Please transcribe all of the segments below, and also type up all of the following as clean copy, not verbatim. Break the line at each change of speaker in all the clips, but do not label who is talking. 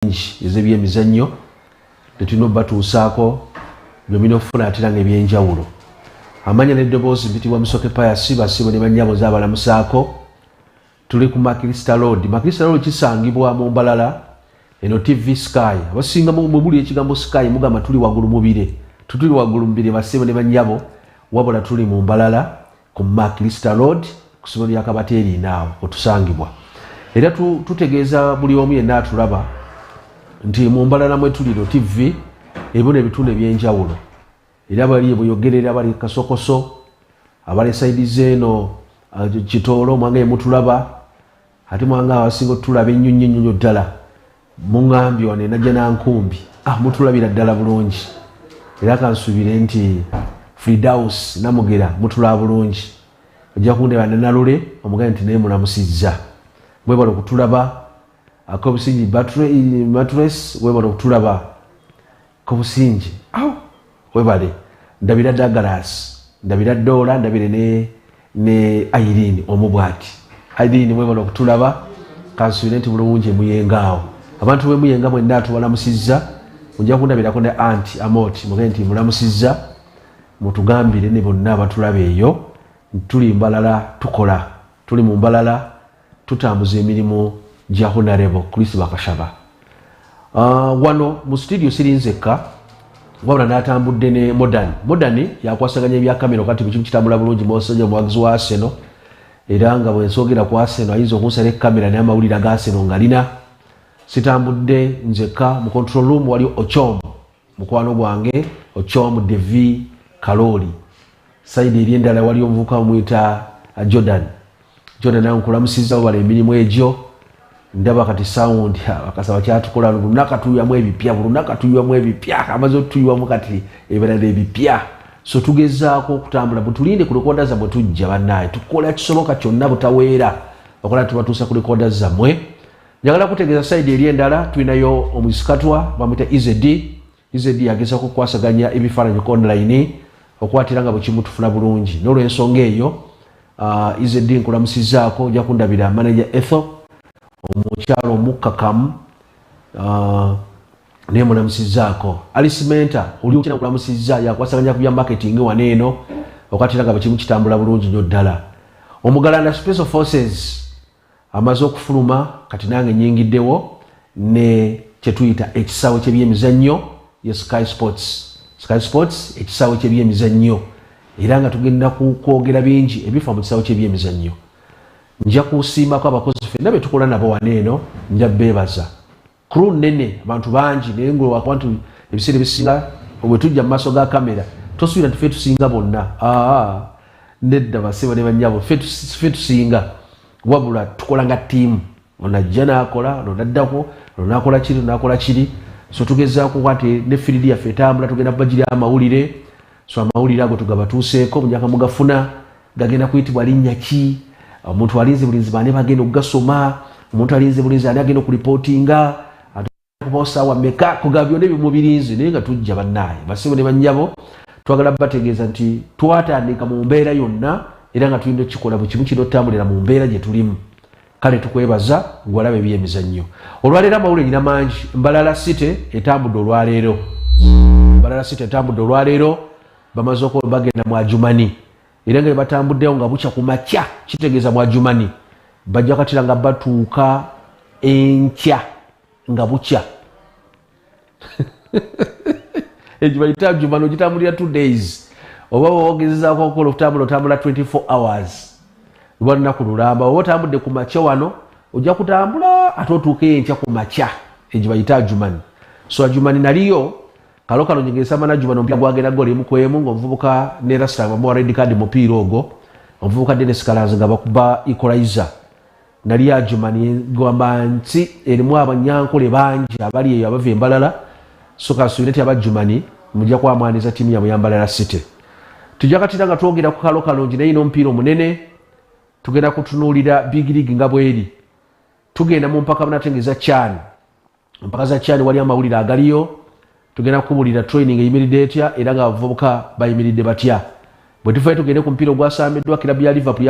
ez'ebyemizannyo tetulina obbatuusaako byomina okufuna atera ng'ebyenjawulo. Amanya n'eddoboozi mpitibwa Musoke pius basibo ne bannyabo zaabalamusaako. Tuli ku Makirista Road. Makirista Road kisangibwa mu Mbalala eno TV Sky. Abasinga mu buli ekigambo Sky mugamba tuli waggulu mubire. Tutuli waggulu mubire basibo ne bannyabo wabula tuli mu Mbalala ku Makirista Road ku ssomero lya Kabateeri naawo otusangibwa. Era tutegeeza buli omu yenna atulaba nti mu Mbalala mwe tuliro TV ebona ebitundu ebyenjawulo. Era bali buyogerera bali Kasokoso abali saidi zeno Kitoro mwange mutulaba ate mwanga abasinga tulaba ennyonnyo ddala muŋŋambye wane najja nankumbi mutulabira ddala bulungi. Era kansuubire nti Fridaus Namugera mutulaba bulungi ojja kundeba Nalule omugambye nti naye mulamusizza mwebala okutulaba Kobusingi Mattress webala okutulaba Kobusingi webale ndabira Douglas ndabira Dola ndabire ne Irene omubwati Irene mwebala okutulaba kansuubire nti bulungi muyengaawo abantu bwe muyenga mwenna atubalamusizza ojja kundabirako ne anti Amoti mugambye nti mulamusizza mutugambire ne bonna abatulaba eyo tuli Mbalala tukola tuli mu Mbalala tutambuza emirimu gya Honorable Chris Bakashaba. Wano mu studio sirinzeka wabula n'atambudde ne Modern yakwasaganya ebya kamera kati bikimu kitambula bulungi Mosajja muwagizi wa Arsenal era nga bwensogera ku Arsenal ayinza okunsala kamera n'amawulire aga Arsenal ngalina. Sitambudde nzeka mu control room wali Ochom mukwano gwange Ochom Devi Kaloli side eri endala wali omuvuka omuyita Jordan ankulamusizza wabala emirimu egyo ndaba kati sound akasaba kyatukola lunaka tuyamu ebipya amaze otuywamu kati ebirala ebipya so tugezaako okutambula butulinde ku rekoda zammwe tujja bannaye tukola kisoboka kyonna butaweera okola tubatuusa ku rekoda zammwe. Njagala kutegeeza side eri endala tulinayo omusikatwa bamwita EZD yagezaako okukwasaganya ebifaananyi ku online okwatira nga bwe kimu tufuna bulungi n'olw'ensonga eyo EZD nkulamusizaako ojja kundabira manager Ethel omukyalo omukkakamu naye mulamusizaako Alice Menta oli okina kulamusizza yakwasaganya ku bya marketing waneeno okwatira nga bwe kimu kitambula bulungi nnyo ddala. Omugalanda Special Forces amaze okufuluma kati nange nyingiddewo ne kyetuyita ekisaawe ky'ebyemizannyo ye Sky Sports ekisaawe ky'ebyemizannyo era nga tugenda kwogera bingi ebifa mu kisaawe ky'ebyemizannyo. Nja kusiimako abakozi ffenna be tukola nabo waneeno nja beebaza crew nnene abantu bangi naye ngwe wakubantu ebiseera ebisinga bwe tujja mu maaso ga kamera tosuubira nti ffe tusinga bonna nedda basiba ne bannyabo ffe tusinga wabula tukola nga ttiimu onajja n'akola onaddako onakola kiri so tugezaako kwati ne field yaffe etambula tugenda kubagirya amawulire so amawulire ago tugabatuuseeko munyaka mugafuna gagenda kuyitibwa linnya ki omuntu alinze bulinzi baani bagenda okugasoma omuntu alinze bulinzi ani agenda okulipootinga atubosaawa meka kuga byonna ebimubirinzi naye nga tujja bannaye basibo ne bannyabo twagala bategeeza nti twatandika mu mbeera yonna era nga tulina okikola bwe kimu kino otambulira mu mbeera gye tulimu kale tukwebaza ng'olaba ebyemizannyo. Olwaleero amawulire nyina mangi. Mbalala City etambudde olwaleero bamaze bagenda mu Ajumani era nga batambuddeyo nga bukya ku makya kitegeeza mu Ajumani bajja katira nga batuuka enkya nga bukya ekyo bayita Ajumani ogitambulira 2 days oba wogezezaako okukola otambula 24 hours lunaku lulamba oba otambudde ku makya wano ojja kutambula ate otuuke enkya ku makya egyo bayita Ajumani. So Ajumani naliyo kalokalo nyegesa mana Ajumani omupiira gwagenda goli mukwemu ng'omuvubuka ne Rasta bamuwa red card mupiira ogwo omuvubuka Dennis Kalanzi nga bakuba equalizer nali Ajumani gwamba nti erimu abanyankole bangi abali eyo abava Embalala so kasuubire nti Abajumani mujja kwamwaniza ttiimu yabwe ya Mbalala City. Tujja katira nga twogera ku kalokalongi naye n'omupiira omunene tugenda kutunuulira big league nga bweri tugenda mu mpaka banatengeza CHAN mpaka za CHAN wali amawulire agaliyo tugenda kubulira training eyimiridde etya era nga abavubuka bayimiridde batya bwe tufayo tugende ku mupiira ogwasambiddwa kirabu ya Liverpool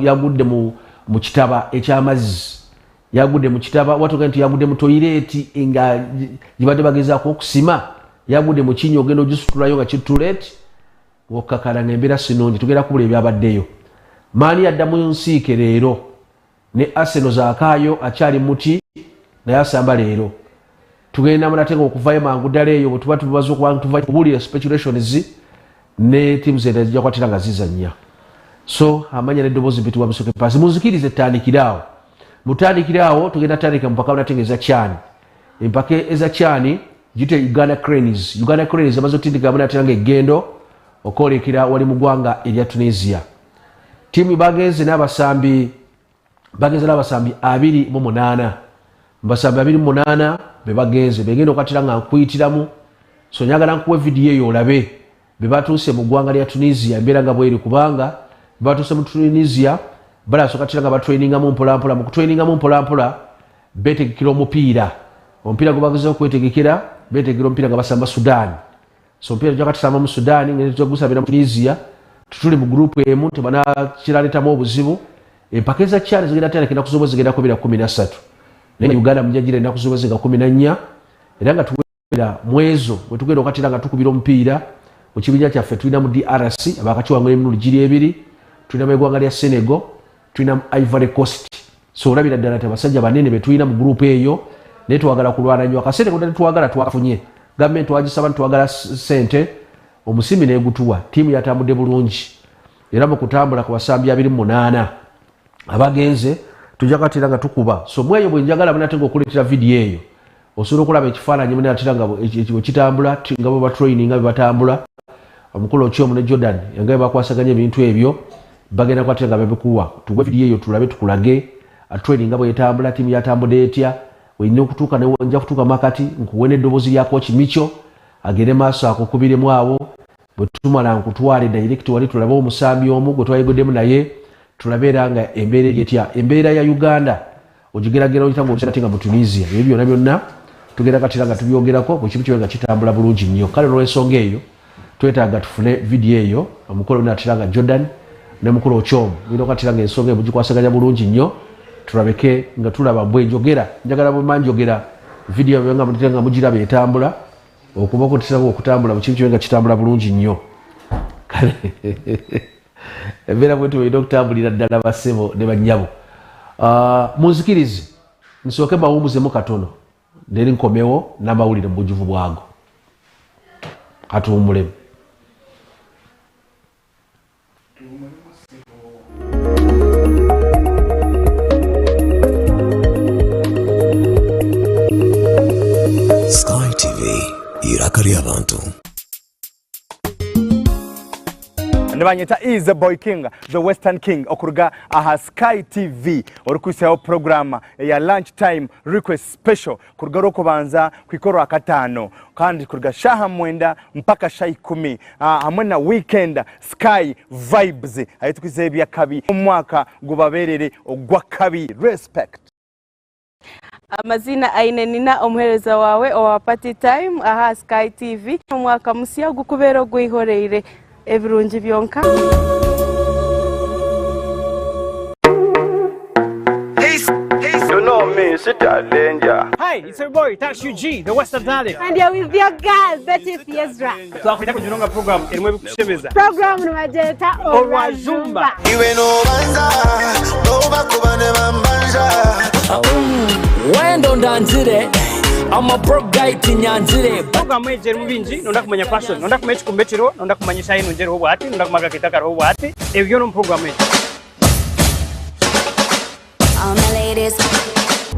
yagudde mu kitaba eky'amazzi yagudde mu kitaba watuga nti yagudde mu toilet nga gibadde bagezaako okusima yagudde mu kinyo ogenda ogisitulayo nga kitoilet okakala ng'embeera sinungi tugenda kubula ebyabaddeyo maani yadda mu nsiike leero ne Arsenal zaakaayo akyali muti naye asamba leero tugenda munate ng'okuvayo mangu ddala eyo bwe tuba tubaza okuba tuva kubuulira speculations ne tiimu zenda zijja kwatira nga zizannya so amanya n'eddoboozi mpitibwa Musoke Pius munzikirize ttandikiraawo mutandikiraawo tugenda tandika mupaka munate ng'eza kyani empaka eza kyani gite Uganda Cranes amaze otindika munate ng'eggendo okwolekera wali mu ggwanga erya Tunisia tiimu bagenze n'abasambi 28 basambi 28 be bagenze begenda okwatira nga nkuyitiramu so nyagala nkuwe vidiyo eyo olabe be batuuse mu ggwanga lya Tunisia embeera nga bweri kubanga be batuuse mu Tunisia balaso katira nga batrainingamu mpolampola mu kutrainingamu mpolampola betegekera omupiira gwe bagezeho okwetegekera betegekera omupiira nga basamba Sudan so omupiira tujja katusamba mu Sudan ngene tujja gusabira mu Tunisia tutuli mu gurupu emu tebanakiraleetamu obuzibu empaka eza kyali zigenda tandika ennaku z'obwezi zigenda kubira 13 naye Uganda mujagira ennaku z'obwezi nga 14 era nga tuwera mwezo bwe tugenda okatira nga tukubira omupiira mu kibinja kyaffe tulina mu DRC abakakiwangula emirundi giri ebiri tulina mu eggwanga lya Senegal tulina mu Ivory Coast so olabira ddala nti abasajja banene be tulina mu gurupu eyo naye twagala kulwana nnyo akasente konna tetwagala twafunye gavumenti twagisaba ntitwagala ssente omusimi neegutuwa tiimu yatambudde bulungi era mu kutambula ku basambi 28 abagenze tujja katira nga tukuba so mweyo bwe njagala munate ng'okuleetera vidiyo eyo osobola okulaba ekifaananyi munatira nga kitambula nga bwe batraining nga bwe batambula omukulu Okyomu ne Jordan nga bwe bakwasaganya ebintu ebyo bagenda kwatira nga babikuwa tugwe vidiyo eyo tulabe tukulage training nga bwe yetambula tiimu yatambudde etya wenina okutuuka nja kutuuka makati nkuwe n'eddoboozi lya Coach Micho agende maaso akukubiremu abo bwe tumala nkutwale direct wali tulabe omusambi omu gwe twayigoddemu naye tulabe era nga embeera etya embeera ya Uganda ogigeragera oyita ng'obisate nga mu Tunisia ebyo byonna tugenda katira nga tubyogerako bwe kintu nga kitambula bulungi nnyo kale olw'ensonga eyo twetaaga tufune vidiyo eyo omukolo natira nga Jordan ne mukulu Okyomu bino katira nga ensonga eyo gikwasaganya bulungi nnyo tulabeke nga tulaba bwe njogera njagala bwe manjogera vidiyo nga mutira nga mugiraba etambula okuba okutisaba okutambula mu kintu nga kitambula bulungi nnyo kale embeera bwetu olina okutambulira ddala bassebo ne bannyabo munzikirize nsooke mbawummuzemu katono neri nkomewo n'amawulire mu bujjuvu bwago katuwummulemu
Sky TV iraka ly'abantu.
Ndabanyeta is the boy king, the western king okuruga aha Sky TV orikusaho program ya lunch time request special kuruga rokubanza kwikoro akatano kandi kuruga shaha mwenda mpaka shayi 10 hamwe na weekend Sky vibes ayitukize bya kabi umwaka gubaberere ogwa kabi respect.
Amazina aine nina omuhereza wawe owa party time aha Sky TV umwaka musya gukubero gwihoreire ebirungi byonka.
You know me, it's a danger.
Hi, it's your boy SkyTvUg, the Western Talent.
And you're with your girl, Betty Fiesra.
Twakwita kujunga program erimwe bikushemeza.
Program numajeta Orazumba.
Iwe no banza, no bakubane bambanja.
Wendo ndanzire, I'm a broke guy tinyanzire.
Program eje mubinji, nonda kumanya fashion, nonda kumenya kumbechiro, nonda kumanyisha ino njero hobati, nonda kumaga kitakaro hobati. Ebyo no program eje.
All my ladies.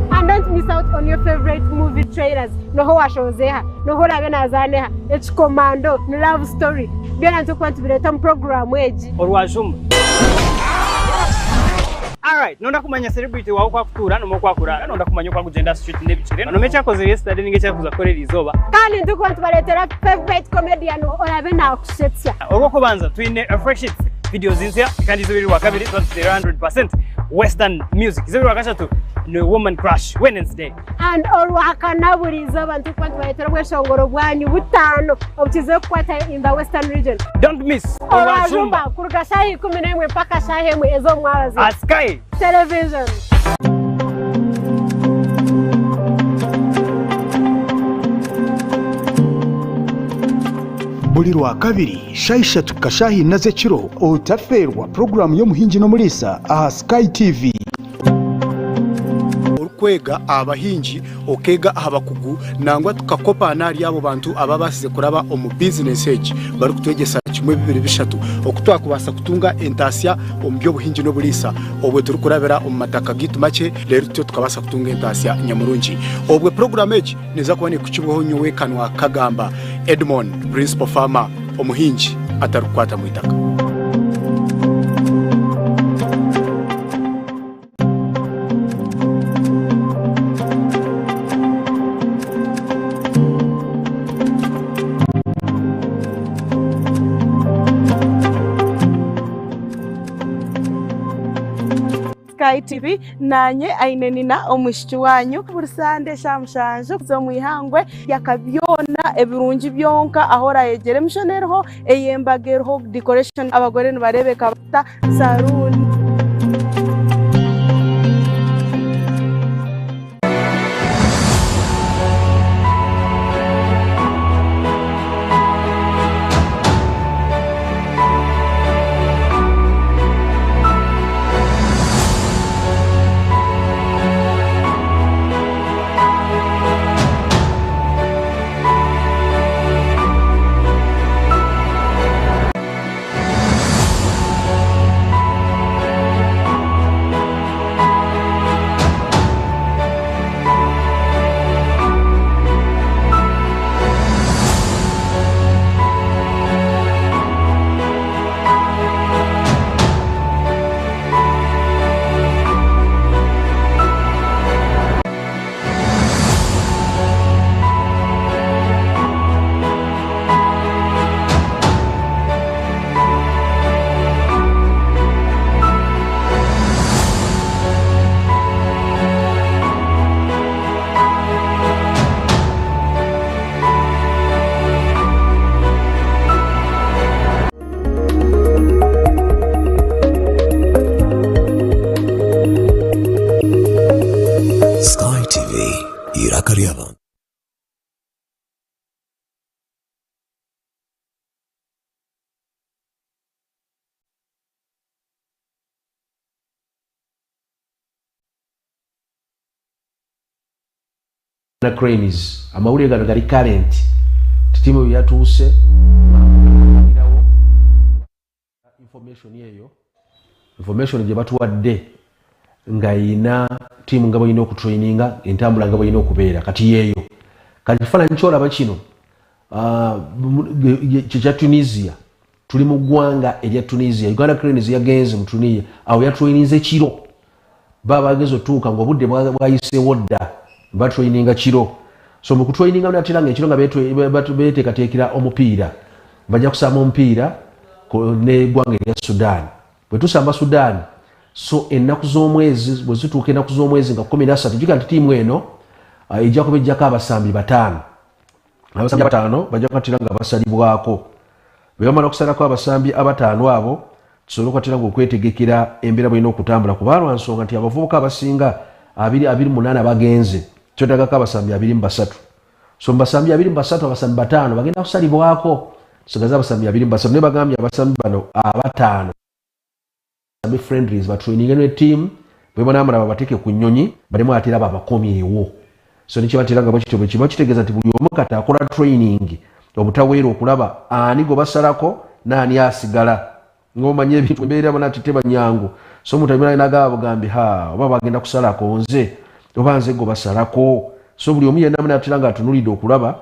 And don't miss out on your favorite movie trailers. No ho washozeha, no ho labena zaneha. It's commando, no love story. Byona ntukwa tubireta mu program eje.
Orwajumba. Alright, nonda kumanya celebrity wawo kwa kutura no mokwa kurara nonda kumanya kwa kugenda street nebichire. No mecha koze yesterday ningecha kuza kore erizooba.
Kandi ntukwa tubaletera favorite comedian olabena akushetsa.
Ogwo kubanza twine a fresh hit videos inzia kandi zibiri wakabiri 100% western music. Zibiri wakashatu no woman crush Wednesday.
And olwakana burizoba ntukwa tubaletera bweshongoro bwanyu butano obukize kwata in the western region.
Don't miss
Orazumba kuruga shahi 11 mpaka shahi 1 ezo mwabazi.
Sky
Television.
buli lwakabiri shaishatu kashahi nazekiro otaferwa programu y'omuhingi n'omulisa aha Sky TV.
Kwega abahingi okega abakugu nangwa tukakopa nari abo bantu ababasize kuraba omu business age bari kutwegesa kimwe bibiri bishatu okutwakubasa kutunga entasya omu by'obuhingi n'obulisa obwe turi kurabira omu mataka gitu make rero tutyo tukabasa kutunga entasya nyamurungi obwe program age neza kubone kukibuho nyowe kanwa kagamba Edmond principal farmer omuhingi atarukwata mu itaka.
Sky TV nanye ainenina omushiki wanyu bursande shamushanju zo mwihangwe yakabyona ebirungi byonka ahora yegere mishonerho eyembagerho decoration abagore nibarebeka bata saruni.
Na cranes amawulire gano gali current titimu byatuuse information gye batuwadde nga ina timu nga balina okutraininga entambula nga balina okubeera kati yeeyo kati kifaananyi kyolaba kino kya Tunisia tuli mu ggwanga erya Tunisia Uganda Cranes yagenze mu Tunisia awo yatraininze kiro baba bageze otuuka ng'obudde bwayiseewo dda batraininga kiro so mu kutraininga natiranga ekiro nga beteekateekera omupiira bajja kusamba omupiira n'eggwanga erya Sudan bwe tusamba Sudan so ennaku z'omwezi bwe zituuka ennaku z'omwezi nga 13 jika nti tiimu eno ejja kubejjako abasambi 5 abasambi 5 bajja kukwatira nga basalibwako bwe bamala okusalako abasambi 5 abo tusobola okukwatira nga okwetegekera embeera bwalina okutambula kuba lwa nsonga nti abavubuka abasinga 28 bagenze kyotagako abasambi 23 so mubasambi 23 abasambi 5 bagenda kusalibwako tusigaze abasambi 23 ne bagambye abasambi bano 5 abasambi friendlies batraininge ne team bwe banamala babateeke ku nnyonyi balemu atera babakomyewo so nikyo bateranga bakityo bwe kiba kitegeeza nti buli omu kati akola training obutaweera okulaba ani go basalako naani asigala ng'omanye ebintu embeera bona titeba nyangu so mutabira inaga bagambi oba bagenda kusalako nze oba nze go basalako so buli omu yenna ateranga atunulidde okulaba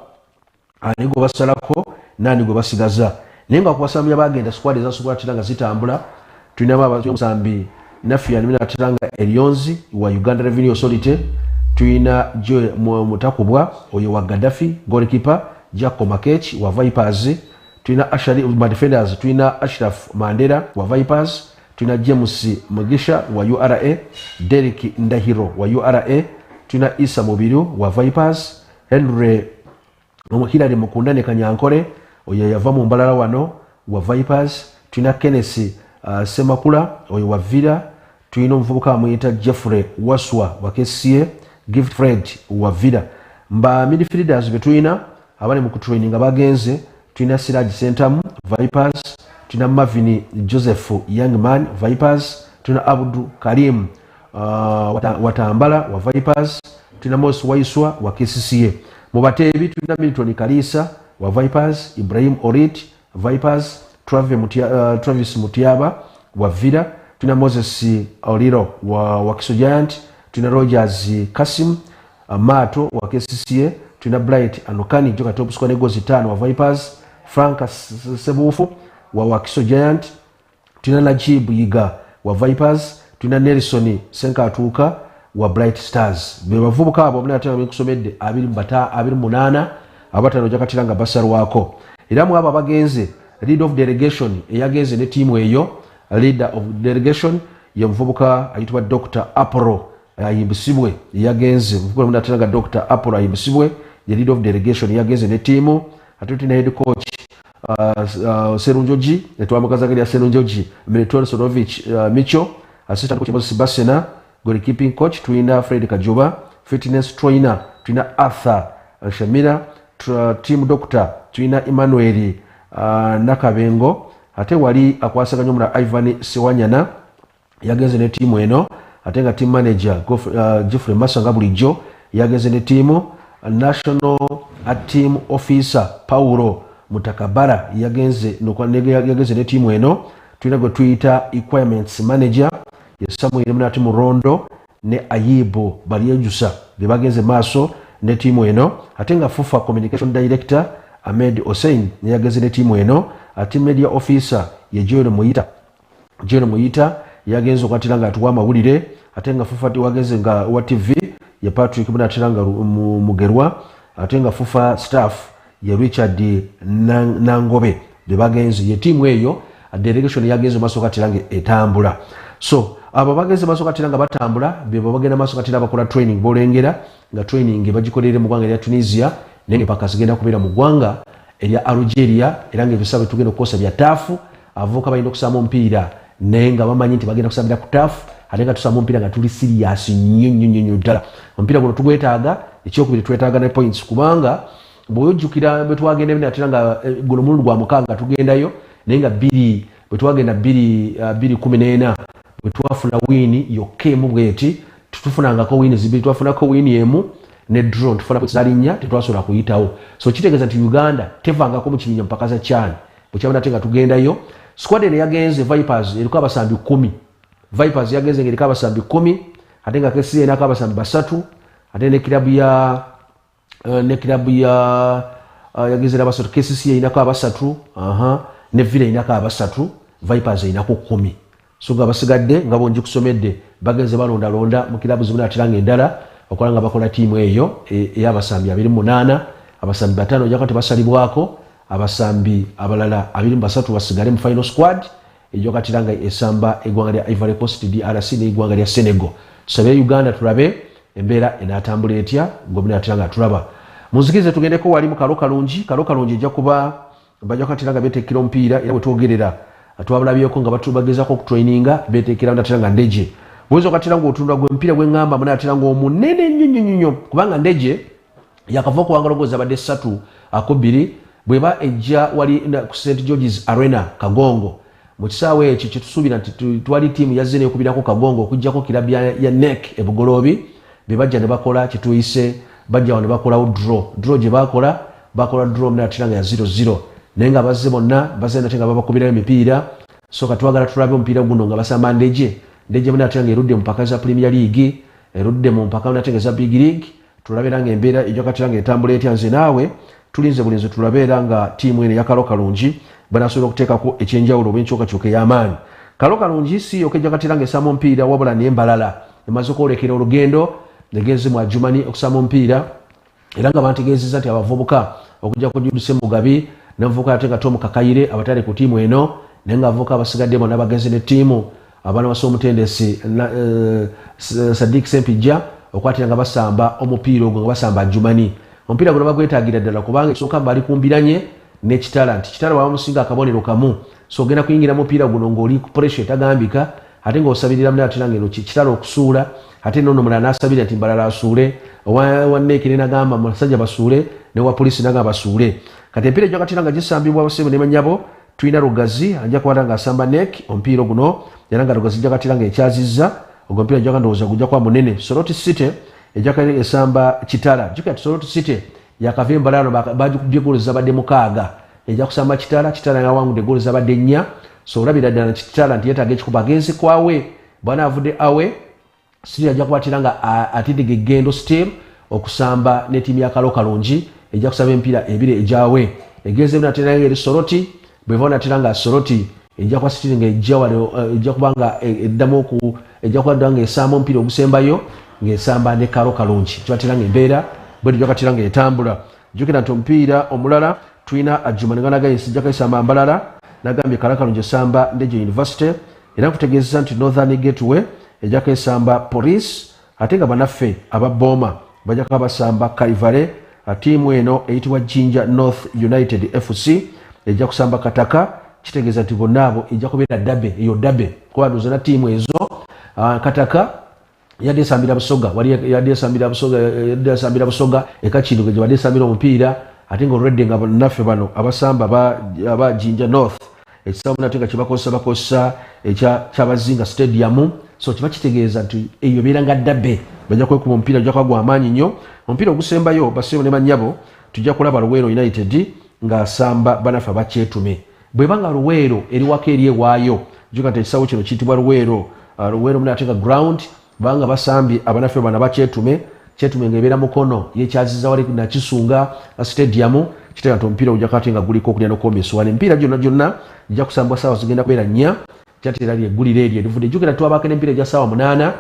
ani go basalako naani go basigaza naye nga kubasambi abagenda squad ezasobola ateranga zitambula tulinamu abasambi naffe ateranga Eryonzi wa Uganda Revenue Authority tulina Mutakubwa oyo wa Gaddafi goalkeeper Jacob Makech wa Vipers tulina Ashari defenders tulina Ashraf Mandela wa Vipers tulina James Mugisha wa URA Derek Ndahiro wa URA tulina Isa Mubiru wa Vipers Henry Hilary Mukundane Kanyankole oyo yava mu mbalala wano wa Vipers tulina Kenneth Semakula oyo wa Villa tulina omuvubuka amuyita Jeffrey Waswa wa KCA Gift Fred wa Villa mba midfielders betulina abali mu kutraininga bagenze tulina Siraj Centum Vipers, tulina Marvin Joseph Youngman Vipers, tulina Abdu Karim Watambala wa Vipers, tulina Mos Waiswa wa KCCA. Mu bateebi tulina Milton Kalisa wa Vipers, Ibrahim Orit Vipers, Travis Mutiaba wa Vida, tulina Moses Oliro wa Kiso Giant, tulina Rogers Kasim Mato wa KCCA, tulina Bright Anokani joka top score ne goals 5 wa Vipers, Frank Sebufu wa Kiso Giant, tulina Najib Yiga wa Vipers, tulina Nelson Senkatuka wa Bright Stars. Be bavubuka abo muna atema kusomedde 28 abatano jakatiranga basaru wako. Era mu aba bagenze lead of delegation eyagenze ne team eyo, leader of delegation ya mvubuka ayitwa Dr. Aporo ayimbisibwe yagenze mvubuka muna atanga Dr. Aporo ayimbisibwe ya lead of delegation yagenze ne team. Atuti na head coach Serunjoji etwamukazagirya Serunjoji Milton Sonovic Micho, assistant coach Moses Basena, goalkeeping coach tuina Fred Kajuba, fitness trainer tuina Arthur Shamira, team doctor tuina Emmanuel Nakabengo, ate wali akwasaganya omula Ivan Sewanyana yagenze ne team eno, ate nga team manager Jeffrey Masanga bulijjo yagenze ne team. National team officer Paulo Mutakabara yagenze ne team eno. Tulina go Twitter requirements manager ya Samuel Munati Murondo ne Ayibo Baliyejusa bebagenze maso ne team eno. Ate nga FUFA communication director Ahmed Hussein yagenze ne team eno. Ate media officer ya John Muyita yagenze okwatiranga atuwa amawulire. Ate nga FUFA wagenze nga wa TV ya Patrick Munatiranga Mugerwa. Ate nga FUFA staff ya Richard Nangobe bebagenze ye team eyo. Delegation yagenze maso katirange etambula. So abo bagenze maso katiranga batambula bebo bagenda maso katiranga bakola training bolengera nga training bagikolere mu gwanga lya Tunisia nenge paka zigenda kubira mu gwanga elya Algeria era nga bisabe tugenda kukosa bya tafu avuka bayino kusama mpira nenga bamanyi nti bagenda kusabira ku tafu alenga tusama mpira nga tuli serious nyonyo ddala mpira guno tugwetaaga ekyokubiri twetaaga ne points kubanga boyojukira betwagenda binatiranga guno mulundu gwa mukanga tugendayo nenga biri bwetwagenda 214 bwetwafuna wini yokemu bweti tutufunangako wini zibiri twafunako wini emu ne drone tufuna kuzalinya tetwasobola kuyitawo. So kitegeeza nti Uganda tevangako mu kibinya mpaka za cyane bwekyabona tenga tugendayo. Squad ene yagenze Vipers eriko abasambi 10. Vipers yagenze eriko abasambi 10 ate nga KCCA eriko abasambi 3 ate ne kilabu ya yagenze abasatu KCCA eriko abasatu ne Villa inako abasatu, Vipers inako 10. So nga basigadde nga bonji kusomedde bagenze balonda mu kilabu zibuna atiranga endala okola nga bakola team eyo eyabasambi 28, abasambi 5 jakati basalibwako, abasambi abalala 23 basigale mu final squad ejo katiranga esamba egwanga lya Ivory Coast, DRC ne egwanga lya Senegal. Tusabe Uganda tulabe embeera enatambula etya ngobina atiranga tulaba. Muzikize tugendeko wali mu kalungi jakuba bajja katiranga betekera omupiira era bwetwogerera atwabulabyeko nga batubagezako ku traininga betekera ndatiranga ndeje bwezo katiranga otunda gwe mpira gwe ngamba muna atiranga omunene nnyo kubanga ndeje yakava kuwangalogoza badde 3-2 bweba ejja wali ku St George's Arena Kagongo mu kisaawe ekyo kyetusuubira nti twali tiimu yazze nekubirako Kagongo okujjako kilabu ya NEC ebugolobi bebajja ne bakola kituyise bajja ne bakolawo draw gye bakola draw muna atiranga ya 0-0 nenga bazze bonna bazenda tenga babakubira emipiira. So katwagala tulabe omupiira guno nga basamba ndeje muna atiranga erudde mpaka za Premier League, erudde mu mpaka muna atiranga za Big League. Tulabera nga embeera ejjo katiranga etambula etya nze naawe tulinze bulinze tulabera nga tiimu ene ya Kalungi banasobola okuteekako ekyenjawulo obwenkyukakyuka ey'amaanyi. Kalungi si yokejja katiranga esamba omupiira wabula n'embalala emaze okwolekera olugendo negenze mu Ajumani okusamba omupiira era nga bantegeezezza nti abavubuka okujja ku Judise Mugabi n'avuka atenga Tom Kakayire abatali ku tiimu eno nenga avuka abasigadde bonna bagenze ne tiimu abaana basa omutendesi Sadik Sempija okwatiranga basamba omupiira ogwo nga basamba Ajumani. Omupiira guno bagwetaagira ddala kubanga ekisooka bali kumbiranye n'ekitala nti kitala wabamusinga akabonero kamu so ogenda kuyingira mupiira guno ng'oli ku pressure etagambika ate ng'osabirira munne ate nange eno kitalo okusuula ate nono mulala n'asabira nti mbalala asuule wanneeki ne nagamba musajja basuule ne wa poliisi nagamba basuule kati empiira ejja katira nga gisambibwa abasibe ne banyabo tulina Rugazi ajja kuba nga asamba neek omupiira guno era nga Rugazi ejja katira nga ekyazizza ogwo omupiira ejja ndowooza gujja kuba munene. Soroti City ejja katira esamba Kitala jjukira Soroti City yakava embalano bagikubye goolo zabadde 6 ejja kusamba Kitala yawangudde goolo zabadde 4 so olabira ddala Kitala nti yeetaaga ekikuba agenze kwawe bwana avudde awe City ajja kubatira nga atidde eggendo still okusamba ne ttiimu ya Kalo Kalungi ejja kusaba empiira 2 ejawe egenze natera eri Soroti bweva natera nga Soroti ejja kwa City nga ejja kubanga eddamu ku ejja kuba nga esamba omupiira ogusembayo ng'esamba ne Kalo Kalungi kibatera nga embeera bwedi ejja katera nga etambula jjukira nti omupiira omulala tulina Ajuma Nganaga ejja kaisamba Mbalala nagambye Kalo Kalungi esamba Ndejje University era kutegeeza nti Northern Gateway ejja kaisamba Police ate nga banaffe aba Boma bajja kuba basamba Kalivale tiimu eno eyitibwa Jinja North United FC ejja kusamba Kataka kitegeeza nti bonna abo ejja kubeera dabe eyo dabe kuba ndozana tiimu ezo Kataka yadde esambira Busoga wali yadde esambira Busoga ekakinduge gye badde esambira omupiira ate nga olwedde nga naffe bano abasamba aba Jinja North ekisabu nate nga kibakozesa ekyabazinga stadium so kiba kitegeeza nti eyo beera nga dabe bajja kwekuba omupiira gujja kwagwa amaanyi nnyo omupiira ogusembayo basibe ne banyabo tujja kulaba Luweero United ng'asamba banaffe abakyetume bwebanga Luweero eri waka eri ewaayo jjuka nti ekisawo kino kiyitibwa Luweero muna ate nga ground banga basambye abanaffe bana bakyetume kyetume ng'ebeera mukono yekyaziza wali nakisunga stadium kitegeeza nti omupiira gujja kati nga guliko okulya n'okwomeeswa empiira gyonna gijja kusambwa ssaawa zigenda kubeera 4 kyatera lyeggulira eryo erivudde jjukira twabako n'empiira egya ssaawa 8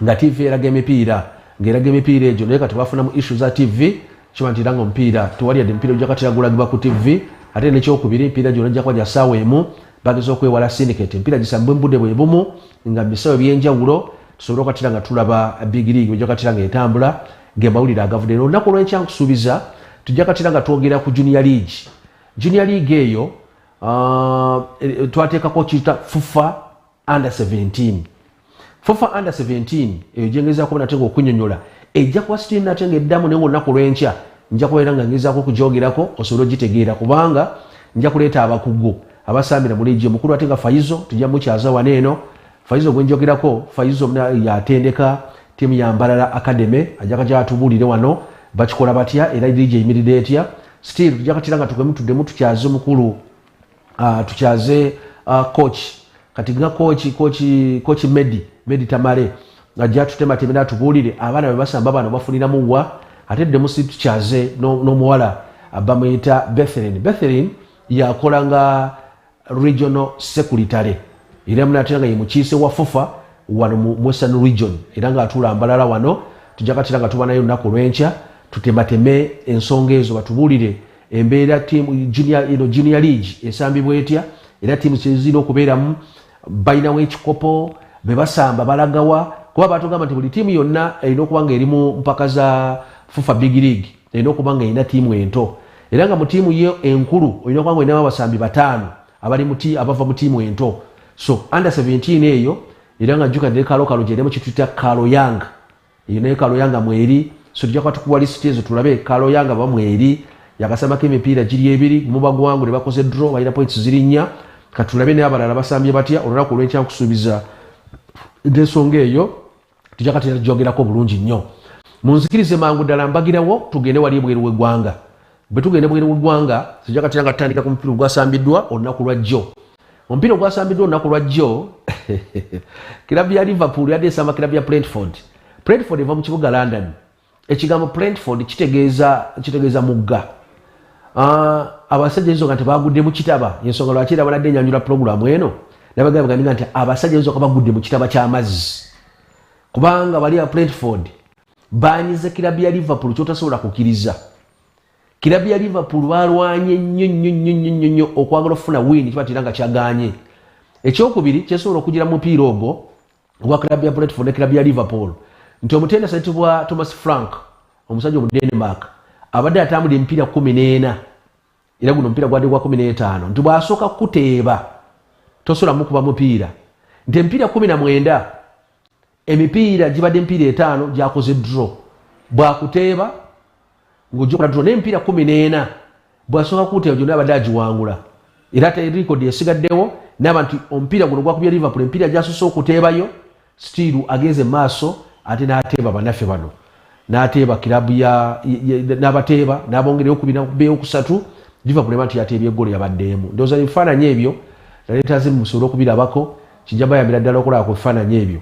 nga TV eraga emipiira ng'eraga emipiira egyo naye kati bafunamu issue za TV kiba nti era nga omupiira tewali yadde emipiira ojja katera gulagibwa ku TV ate n'ekyokubiri empiira gyonna ejja kuba gya ssaawa emu bageza okwewala syndicate empiira gisambwe mu budde bwe bumu nga bisaawa ebyenjawulo tusobole okatira nga tulaba big league ojja katira nga etambula ng'emawulire agavudde olunaku olw'enkya nkusuubiza tujja katira nga twogera ku junior league eyo twateekako kiyita FUFA under 17 FUFA under 17 eyo gyengezaako nate nga okunyonyola ejja kuba sitiri nate nga eddamu naye olunaku olw'enkya nja kubeera nga ngezaako okugyogerako osobole ogitegeera kubanga nja kuleeta abakugu abasambira mu liigi mukulu ate nga Faizo tujja mukyaza wano eno Faizo gwenjogerako Faizo yatendeka tiimu ya Mbalala Academy ajja kajja atubuulire wano bakikola batya era liigi eyimiridde etya still tujja katira nga tuddemu tukyaze omukulu tukyaze coach kati nga coach Medi Tamale ajja tutemateme n'atubuulire abaana bwe basamba bano bafuniramu wa ate ddemu si tukyaze n'omuwala bamuyita Bethlehem yakola nga regional secretary era munatera nga ye mukiise wa FUFA wano mu Western region era nga atuula Mbalala wano tujja katira nga tuba nayo olunaku olw'enkya tutemateme ensonga ezo batubuulire embeera tiimu junior league esambibwa etya era tiimu zirina okubeeramu balinawo ekikopo be basamba balagawa kuba batugamba nti buli tiimu yonna erina okuba nga eri mu mpaka za FUFA big league erina okuba nga erina tiimu ento era nga mu tiimu yo enkulu olina okuba nga erinamu abasambi 5 abava mu tiimu ento so under 17 eyo era nga jjuka ne Kalo Kalungi eremu kituyita Kalo Young eyo naye Kalo Young mweri so tujja kuba tukuwa lisiti ezo tulabe Kalo Young bamweri yakasambako emipiira giri 2 muba gwangu ne bakoze draw balina points ziri 4 katulabe naye abalala basambye batya olunaku olw'enkya nkusuubiza ensonga eyo tujja katera gyogerako bulungi nnyo munzikirize mangu ddala mbagirawo tugende wali ebweru w'eggwanga bwe tugende ebweru w'eggwanga tujja katera nga tutandika ku mupiira ogwasambiddwa olunaku lwa jjo omupiira ogwasambiddwa olunaku lwa jjo kirabu ya Liverpool yadde esamba kirabu ya Brentford eva mu kibuga London ekigambo Brentford kitegeeza mugga abasajja ezo nga tebagudde mu kitaba ensonga lwaki era baladde enyanjula pulogulaamu eno nabagambye nti abasajja ezo kabagudde mu kitaba ky'amazzi kubanga bali ya Brentford banyize kirabu ya Liverpool kyotasobola kukkiriza kirabu ya Liverpool balwanye nnyo okwagala okufuna win kibatera nga kyaganye ekyokubiri kyesobola okugira mu mupiira ogwo ogwa kirabu ya Brentford ne kirabu ya Liverpool nti omutendesi ayitibwa Thomas Frank omusajja omu Denmark abadde atambula emipiira 14 era guno omupiira gwadde gwa 15 nti bw'asooka kuteeba tosobola mukuba mupiira nti emipiira 19 emipiira gibadde emipiira 5 gyakoze draw bwakuteeba ng'ogikola draw n'emipiira 14 bwasooka kuteeba gyonna abadde agiwangula era te record esigaddewo naba nti omupiira guno gwakubya Liverpool emipiira gyasose okuteebayo still agenze maaso ate n'ateeba bannaffe bano n'ateeba kilabu n'abateeba n'abongereyo okubinayo kusatu Liverpool eba nti yateebye eggolo yabaddeemu ndowooza ebifaananyi ebyo naleetaze musobola okubirabako kijja bayambira ddala okulaako ebifaananyi ebyo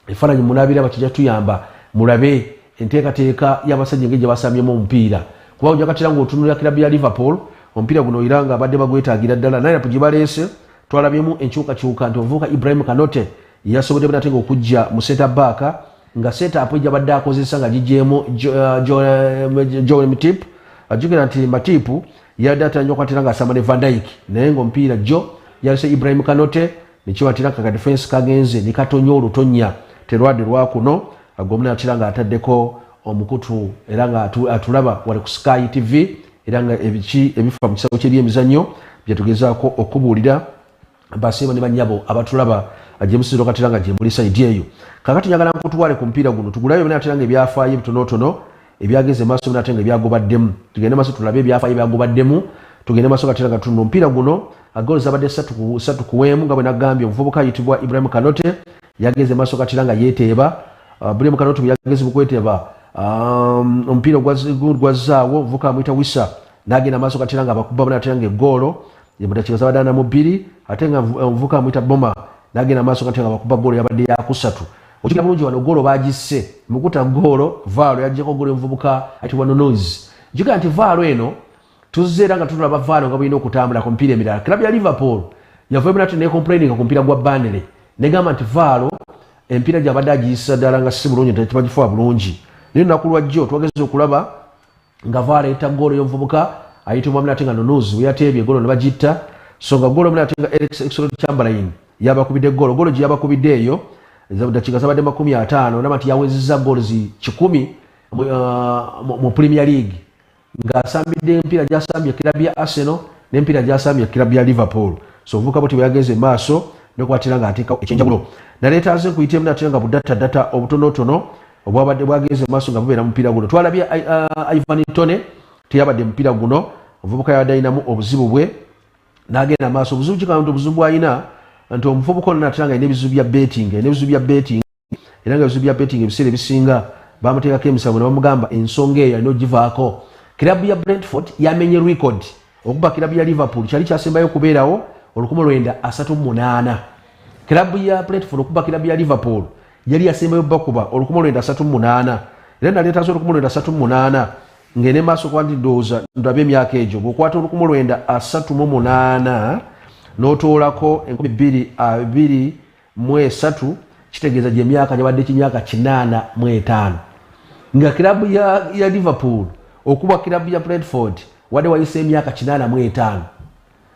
ebifaananyi munabiraba kijja tuyamba mulabe enteekateeka y'abasajja engeri gye basambyemu omupiira kuba ojja katera ng'otunulira kilabu ya Liverpool omupiira guno era nga abadde bagwetaagira ddala naye napo gye baleese twalabyemu enkyukakyuka nti omuvubuka Ibrahim Kanote yasobodde nate ng'okujja mu center back nga setup ejja badde akozesa nga gigyemu Joel Matip ajjukira nti Matip yadde atanja okwatera ng'asamba ne Van Dijk naye ng'omupiira jo yalese Ibrahim Kanote nekiwatira ka defense kagenze ne katonya olutonya terwadde lwakuno agomna atira nga ataddeko omukutu era nga atulaba wali ku Sky TV era nga ebifa mu kisawo ky'ebyemizannyo byetugezaako okubuulira basiima ne bannyabo abatulaba ajemusiro katira nga jemuli side eyo kakati njagala nkutwale ku mupiira guno tugulayo bina atira nga ebyafaayo ebitonotono ebyageze maaso bina atira nga ebyagobaddemu tugende maaso tulabe ebyafaayo ebyagobaddemu tugende maaso katira nga tuno omupiira guno agolo zabadde 3 kuwemu nga bwe nagambye omuvubuka ayitibwa Ibrahim Kanote yageze maaso katira nga yeeteeba Ibrahim Kanote yageze mu kweteeba omupiira gwazaawo omuvubuka amuyita Wissa n'agenda maaso katira nga abakuba bina atira nga eggolo yemudakiika zabadde mu 2 ate nga omuvubuka amuyita Boma n'agenda maaso katira nga abakuba ggolo yabadde yakusatu okigamba bulungi wano ggolo baagisse mukuta ggolo vaalo yaggyeko ggolo omuvubuka ayitibwa Nonozi jjukira nti vaalo eno tuzze era nga tulaba vaalo nga bulina okutambula ku mipiira emirala kilabu ya Liverpool yavayo nate necomplaining ku mupiira gwa Burnley negamba nti vaalo empiira gyabadde agiyisa ddala nga si bulungi tebagifuba bulungi naye olunaku lwajjo twageze okulaba nga vaalo eyita ggolo y'omuvubuka ayitibwa nate nga Nonozi we yateebye eggolo ne bagitta so nga ggolo nate nga Alexander Chamberlain yabakubidde ggolo gye yabakubidde eyo dakiika zabadde 50 naba nti yawezezza ggolozi 10 mu Premier League ng'asambidde empiira gy'asambye kilabu ya Arsenal n'empiira gy'asambye kilabu ya Liverpool so ovubuka bwoti bwe yageze maaso n'okwatira ng'ateeka ekyenjawulo naleeta ze nkuyitemu nate nga budatadata obutonotono obwabadde bwageze maaso nga bubeera mupiira guno twalabye Ivan Toney teyabadde mupiira guno omuvubuka yabadde alinamu obuzibu bwe n'agenda maaso obuzibu kikaba nti obuzibu bw'alina nti omuvubuka ono natera nga alina ebizibu bya betting era nga ebizibu bya betting ebiseera ebisinga bamuteekako emisango ne bamugamba ensonga eyo alina ogivaako kilabu ya Brentford yamenye record okuba kilabu ya Liverpool kyali kyasembayo okubeerawo 1938 kilabu ya Brentford okuba kilabu ya Liverpool yali yasembayo bakuba 1938 era naleeta zo 1938 ngene maaso kuba ndi ndowooza ndabe emyaka egyo bw'okwata 1938 n'otoolako 2023 kitegeeza gye emyaka gyabadde kimyaka 85 nga kilabu ya Liverpool okuba kilabu ya Brentford wadde wayise emyaka 85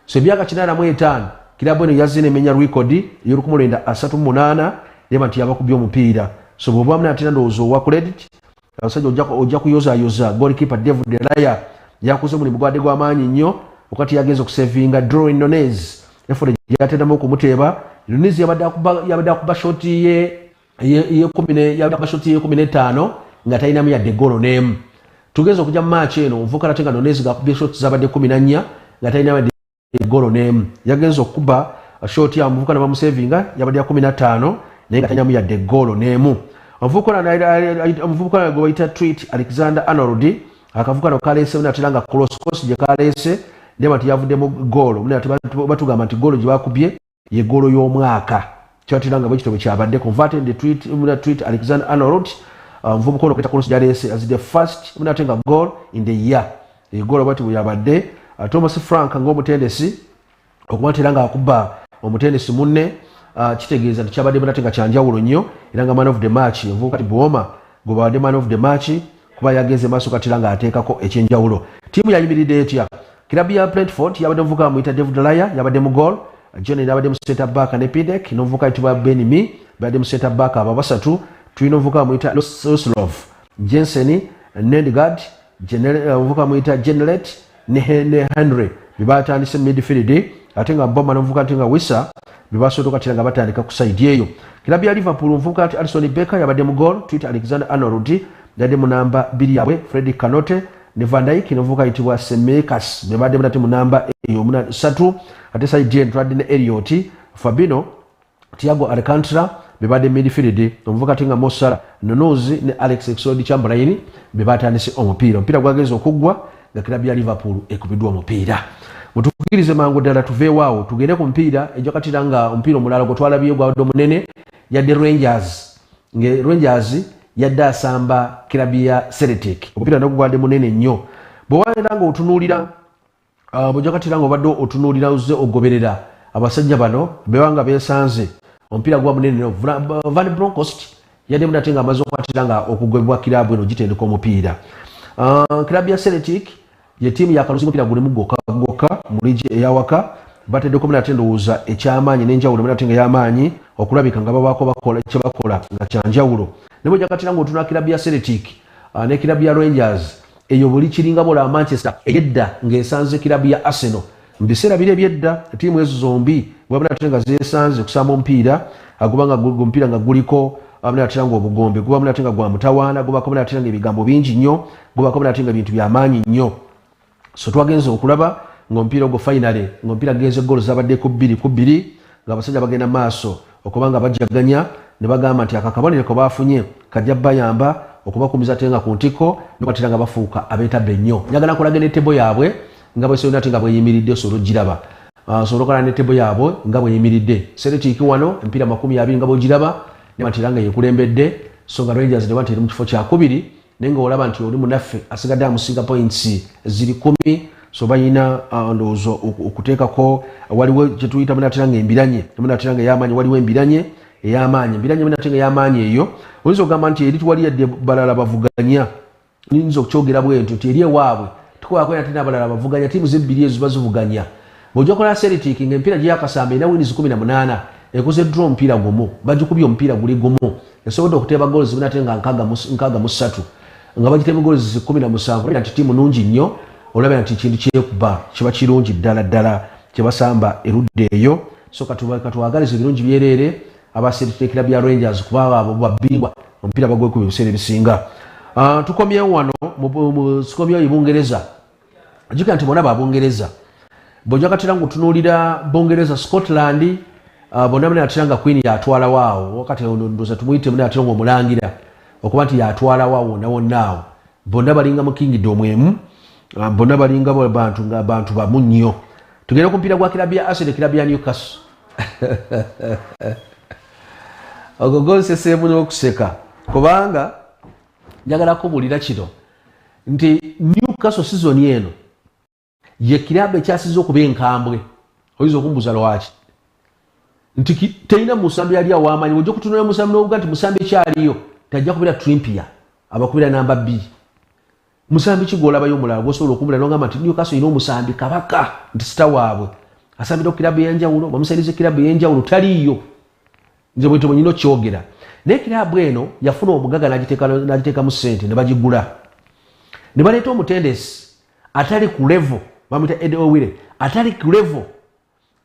so emyaka 85 kilabu eno yazze nemenya record y'1938 yeba nti yabakubye omupiira so bw'oba munatera ndowooza owa credit abasajja ojja kuyozayoza goalkeeper David Raya yakoze omulimu gwadde gw'amaanyi nnyo wakati yagenze okusevinga Darwin Nunez effort yatendamu okumuteeba Nunez yabadde akuba shoti ye 15 nga talinamu yadde golo n'emu tugeze okujja mu match eno omuvubuka nate nga Nunez gakubye shoti zabadde 14 nga talinamu yadde golo n'emu yagenze okuba shoti ya omuvubuka nabamusevinga yabadde ya 15 naye nga talinamu yadde golo n'emu omuvubuka gwe bayita Tweet Alexander Arnold akavubuka no kaleese munatera nga cross gye kaleese ndeba nti yavuddemu golo batugamba nti golo gye bakubye ye golo y'omwaka kyatira nga bwekitobe kyabadde converted the tweet Alexander Arnold omuvubuka ono kweta cross gyaleese as the first munatenga goal in the year egolo bwati bweyabadde Thomas Frank ng'omutendesi okubatera nga akuba omutendesi munne kitegeeza nti kyabadde munatenga kyanjawulo nnyo era nga man of the match omuvubuka kati Bwoma gwe babadde man of the match kuba yageze maaso katira nga ateekako ekyenjawulo tiimu yayimiridde etya kilabu ya Brentford yabadde omuvubuka amuyita David Raya yabadde mu goal John yabadde mu center back ne Pidek n'omuvubuka ayitibwa Ben-Mee babadde mu center back abo basatu tulina omuvubuka amuyita Loslov Jensen Nedgard omuvubuka amuyita Generate ne Henry bebatandise midfield ate nga Boma n'omuvubuka ate nga Wissa bebasobola kati nga batandika ku side eyo. Kilabu ya Liverpool omuvubuka ati Alisson Becker yabadde mu goal, Twitter Alexander Arnold yadde mu namba 2 yabwe, Freddy Kanote ne Van Dijk n'omuvubuka ayitibwa Semekas bebadde ate mu namba 3 ate side end twadde ne Elliot, Fabinho, Thiago Alcantara bebadde midfield, omuvubuka ate nga Mo Salah, Nonozi ne Alex Oxlade-Chamberlain bebatandise omupiira gwageza okuggwa nga kilabu ya Liverpool ekubiddwa omupiira. Mutukirize mangu ddala tuveewaawo tugende ku mpiira ejakatira nga omupiira omulala gwe twalabye gwadde omunene yadde Rangers. Rangers yadde asamba kilabu ya Celtic. Omupiira nagwo gwadde munene nnyo. Bw'owaera nga otunuulira bw'ojakatira nga obadde otunuulira ozze ogoberera abasajja bano bebanga beesanze omupiira gwa munene nnyo. Van Bronckhorst yadde munate nga amaze okwatira nga okugobebwa kilabu eno gitendeka omupiira. Kilabu ya Celtic ye tiimu yakaluzi omupiira gulimu gwokka mu ligi eyawaka bateddeko munate ndowooza ekyamaanyi n'enjawulo munate nga y'amaanyi okulabika nga babaako bakola kye bakola nga kyanjawulo. Ne bw'ojakatira nga otuna kilabu ya Celtic ne kilabu ya Rangers eyo buli kiringa bola Manchester eyedda ng'esanze kilabu ya Arsenal. Mu biseera biri ebyedda tiimu ezo zombi bwabunate nga zeesanze okusamba omupiira agubanga omupiira nga guliko munate nga obugombe guba munate nga gwa mutawaana gubako munate nga ebigambo bingi nnyo gubako munate nga bintu byamaanyi nnyo. So twagenze okulaba ng'omupiira ogwo finale ng'omupiira genze goal zabadde ku 2-2 ng'abasajja bagenda maaso okubanga bajjaganya ne bagamba nti akakabonero ko bafunye kajja bayamba okubakumiza tenga ku ntiko n'okwatira nga bafuuka abeetabbe nnyo. Njagala kulaga ne tebo yaabwe nga bwe sona tinga bweyimiridde solo giraba solo ne tebo yaabwe nga bweyimiridde. Celtic wano empiira 20 nga bwogiraba ne batiranga yekulembedde so nga Rangers ne batera mu kifo kya 2 nenga olaba nti oli munaffe asigadde amusinga points ziri 10 so bayina ndowooza okuteekako waliwo kye tuyita munatiranga embiranye munatiranga ey'amaanyi waliwo embiranye ey'amaanyi munatiranga ey'amaanyi eyo oyinza okugamba nti eri tuwali yadde balala bavuganya nyinza okukyogera bwentyo nti eri ewaabwe tukwako nate n'abalala bavuganya tiimu zebbiri ezo bazivuganya. Bw'ojokola Celtic ng'empiira gye yakasamba erina wins 18 ekoze draw omupiira gumu bagikubye omupiira guli gumu esobodde okuteeba goals munate nga 63 nga bagitema goals 17 nti tiimu nungi nnyo olaba nti kintu kyekuba kiba kirungi ddala kyebasamba erudde eyo. So katwagaliza ebirungi byerere abaserikale kilabu ya Rangers kuba abo babbingwa omupiira bagwekuba ebiseera ebisinga. Tukomyewo wano mu sikomyewo ebungereza ajukira nti bona babungereza bw'ojakatira nga otunuulira bungereza Scotland bonna munatira nga Queen yatwala waawo wakati ndoza tumuyite munatira nga omulangira okuba nti yatwala waawo wonna bonna balinga mu kingdom emu bonna balinga bantu bamu nnyo. Tugenda ku mpiira gwa kilabu ya Arsenal kilabu ya Newcastle ogogonseseemu n'okuseka kubanga njagala kubuulira kino nti Newcastle season eno ye kilabu ekyasize okuba enkambwe. Oyinza okumbuuza lwaki nti terina musambi yali aw'amaanyi ojja kutunula musambi n'ovuga nti musambi ekyaliyo tajja kubira Trippier abakubira namba 2 musambi kigolabayo omulala gwosobola okumbula n'ogamba nti Newcastle ina omusambi kabaka nti sita waabwe asambira kilabu ey'enjawulo bamusaliza kilabu ey'enjawulo taliiyo nze bwento bwenyina okyogera naye kilabu eno yafuna omugaga n'agiteekamu ssente ne bagigula ne baleeta omutendesi atali ku level bamuyita Ed Owire atali ku level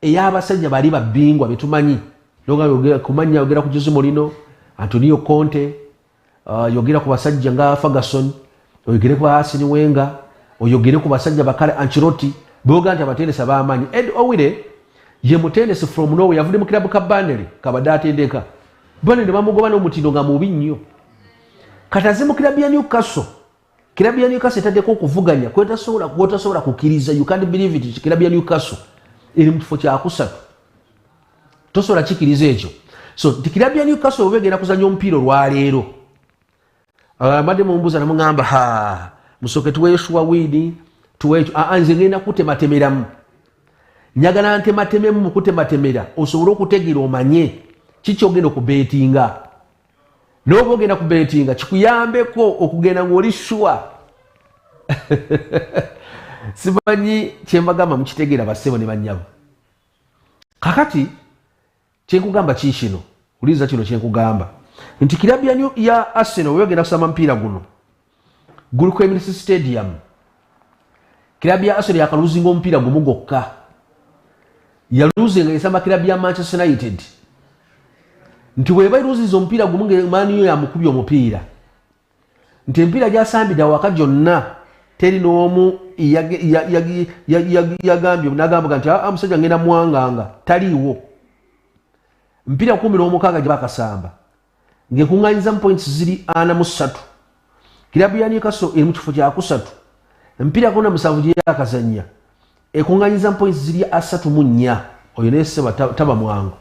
ey'abasajja bali babbingwa betumanyi kumanya yogera ku Jose Mourinho, Antonio Conte, yogera ku basajja nga Ferguson, oyogere ku Arsene Wenger, oyogere ku basajja bakale Ancelotti boga nti abatendesi ab'amaanyi. Ed Owire ye mutendesi from nowhere yavudde mu kilabu ka Burnley kabadde atendeka Burnley ne bamugoba n'omutindo nga mubi nnyo kataze mu kilabu ya Newcastle. Kilabu ya Newcastle etaddeko okuvuganya kwotasobola kukkiriza you can't believe it. Kilabu ya Newcastle eri mu kifo kya 3 tosobola kikiriza ekyo. So kilabu ya Newcastle obegenda kuzanya omupiira olwaleero abadde mumbuuza namugamba Musoke tuweeshuwa wiidi tuweekyo nze ngenda kutematemeramu njagala ntematememu mu kutematemera osobole okutegeera omanye kiki ogenda okubeetinga n'oba ogenda kubeetinga kikuyambeko okugenda ng'oli shuwa simanyi kyembagamba mukitegeera bassebo ne bannyabo. Kakati kyenkugamba kikino uliza kino kyenkugamba nti kilabu ya Arsenal wegenda kusamba mpira guno guli ku Emirates Stadium. Kilabu ya Arsenal yakaluzinga omupiira gumu gwokka yaluze nga yesamba kilabu ya Manchester United nti weba iruziza omupiira gumu ng'Man U yamukubye omupiira nti empiira gyasambidde awaka gyonna teri n'omu yagambye n'agamba nti omusajja ngenda muwanganga taliiwo mpiira 16 gye bakasamba ng'ekuŋŋaanyiza mu points ziri 43 kilabu ya Newcastle eri mu kifo kya 3 empiira 17 gye yakazannya ekuŋŋaanyiza mu points ziri 34 oyo neeseba taba mwangu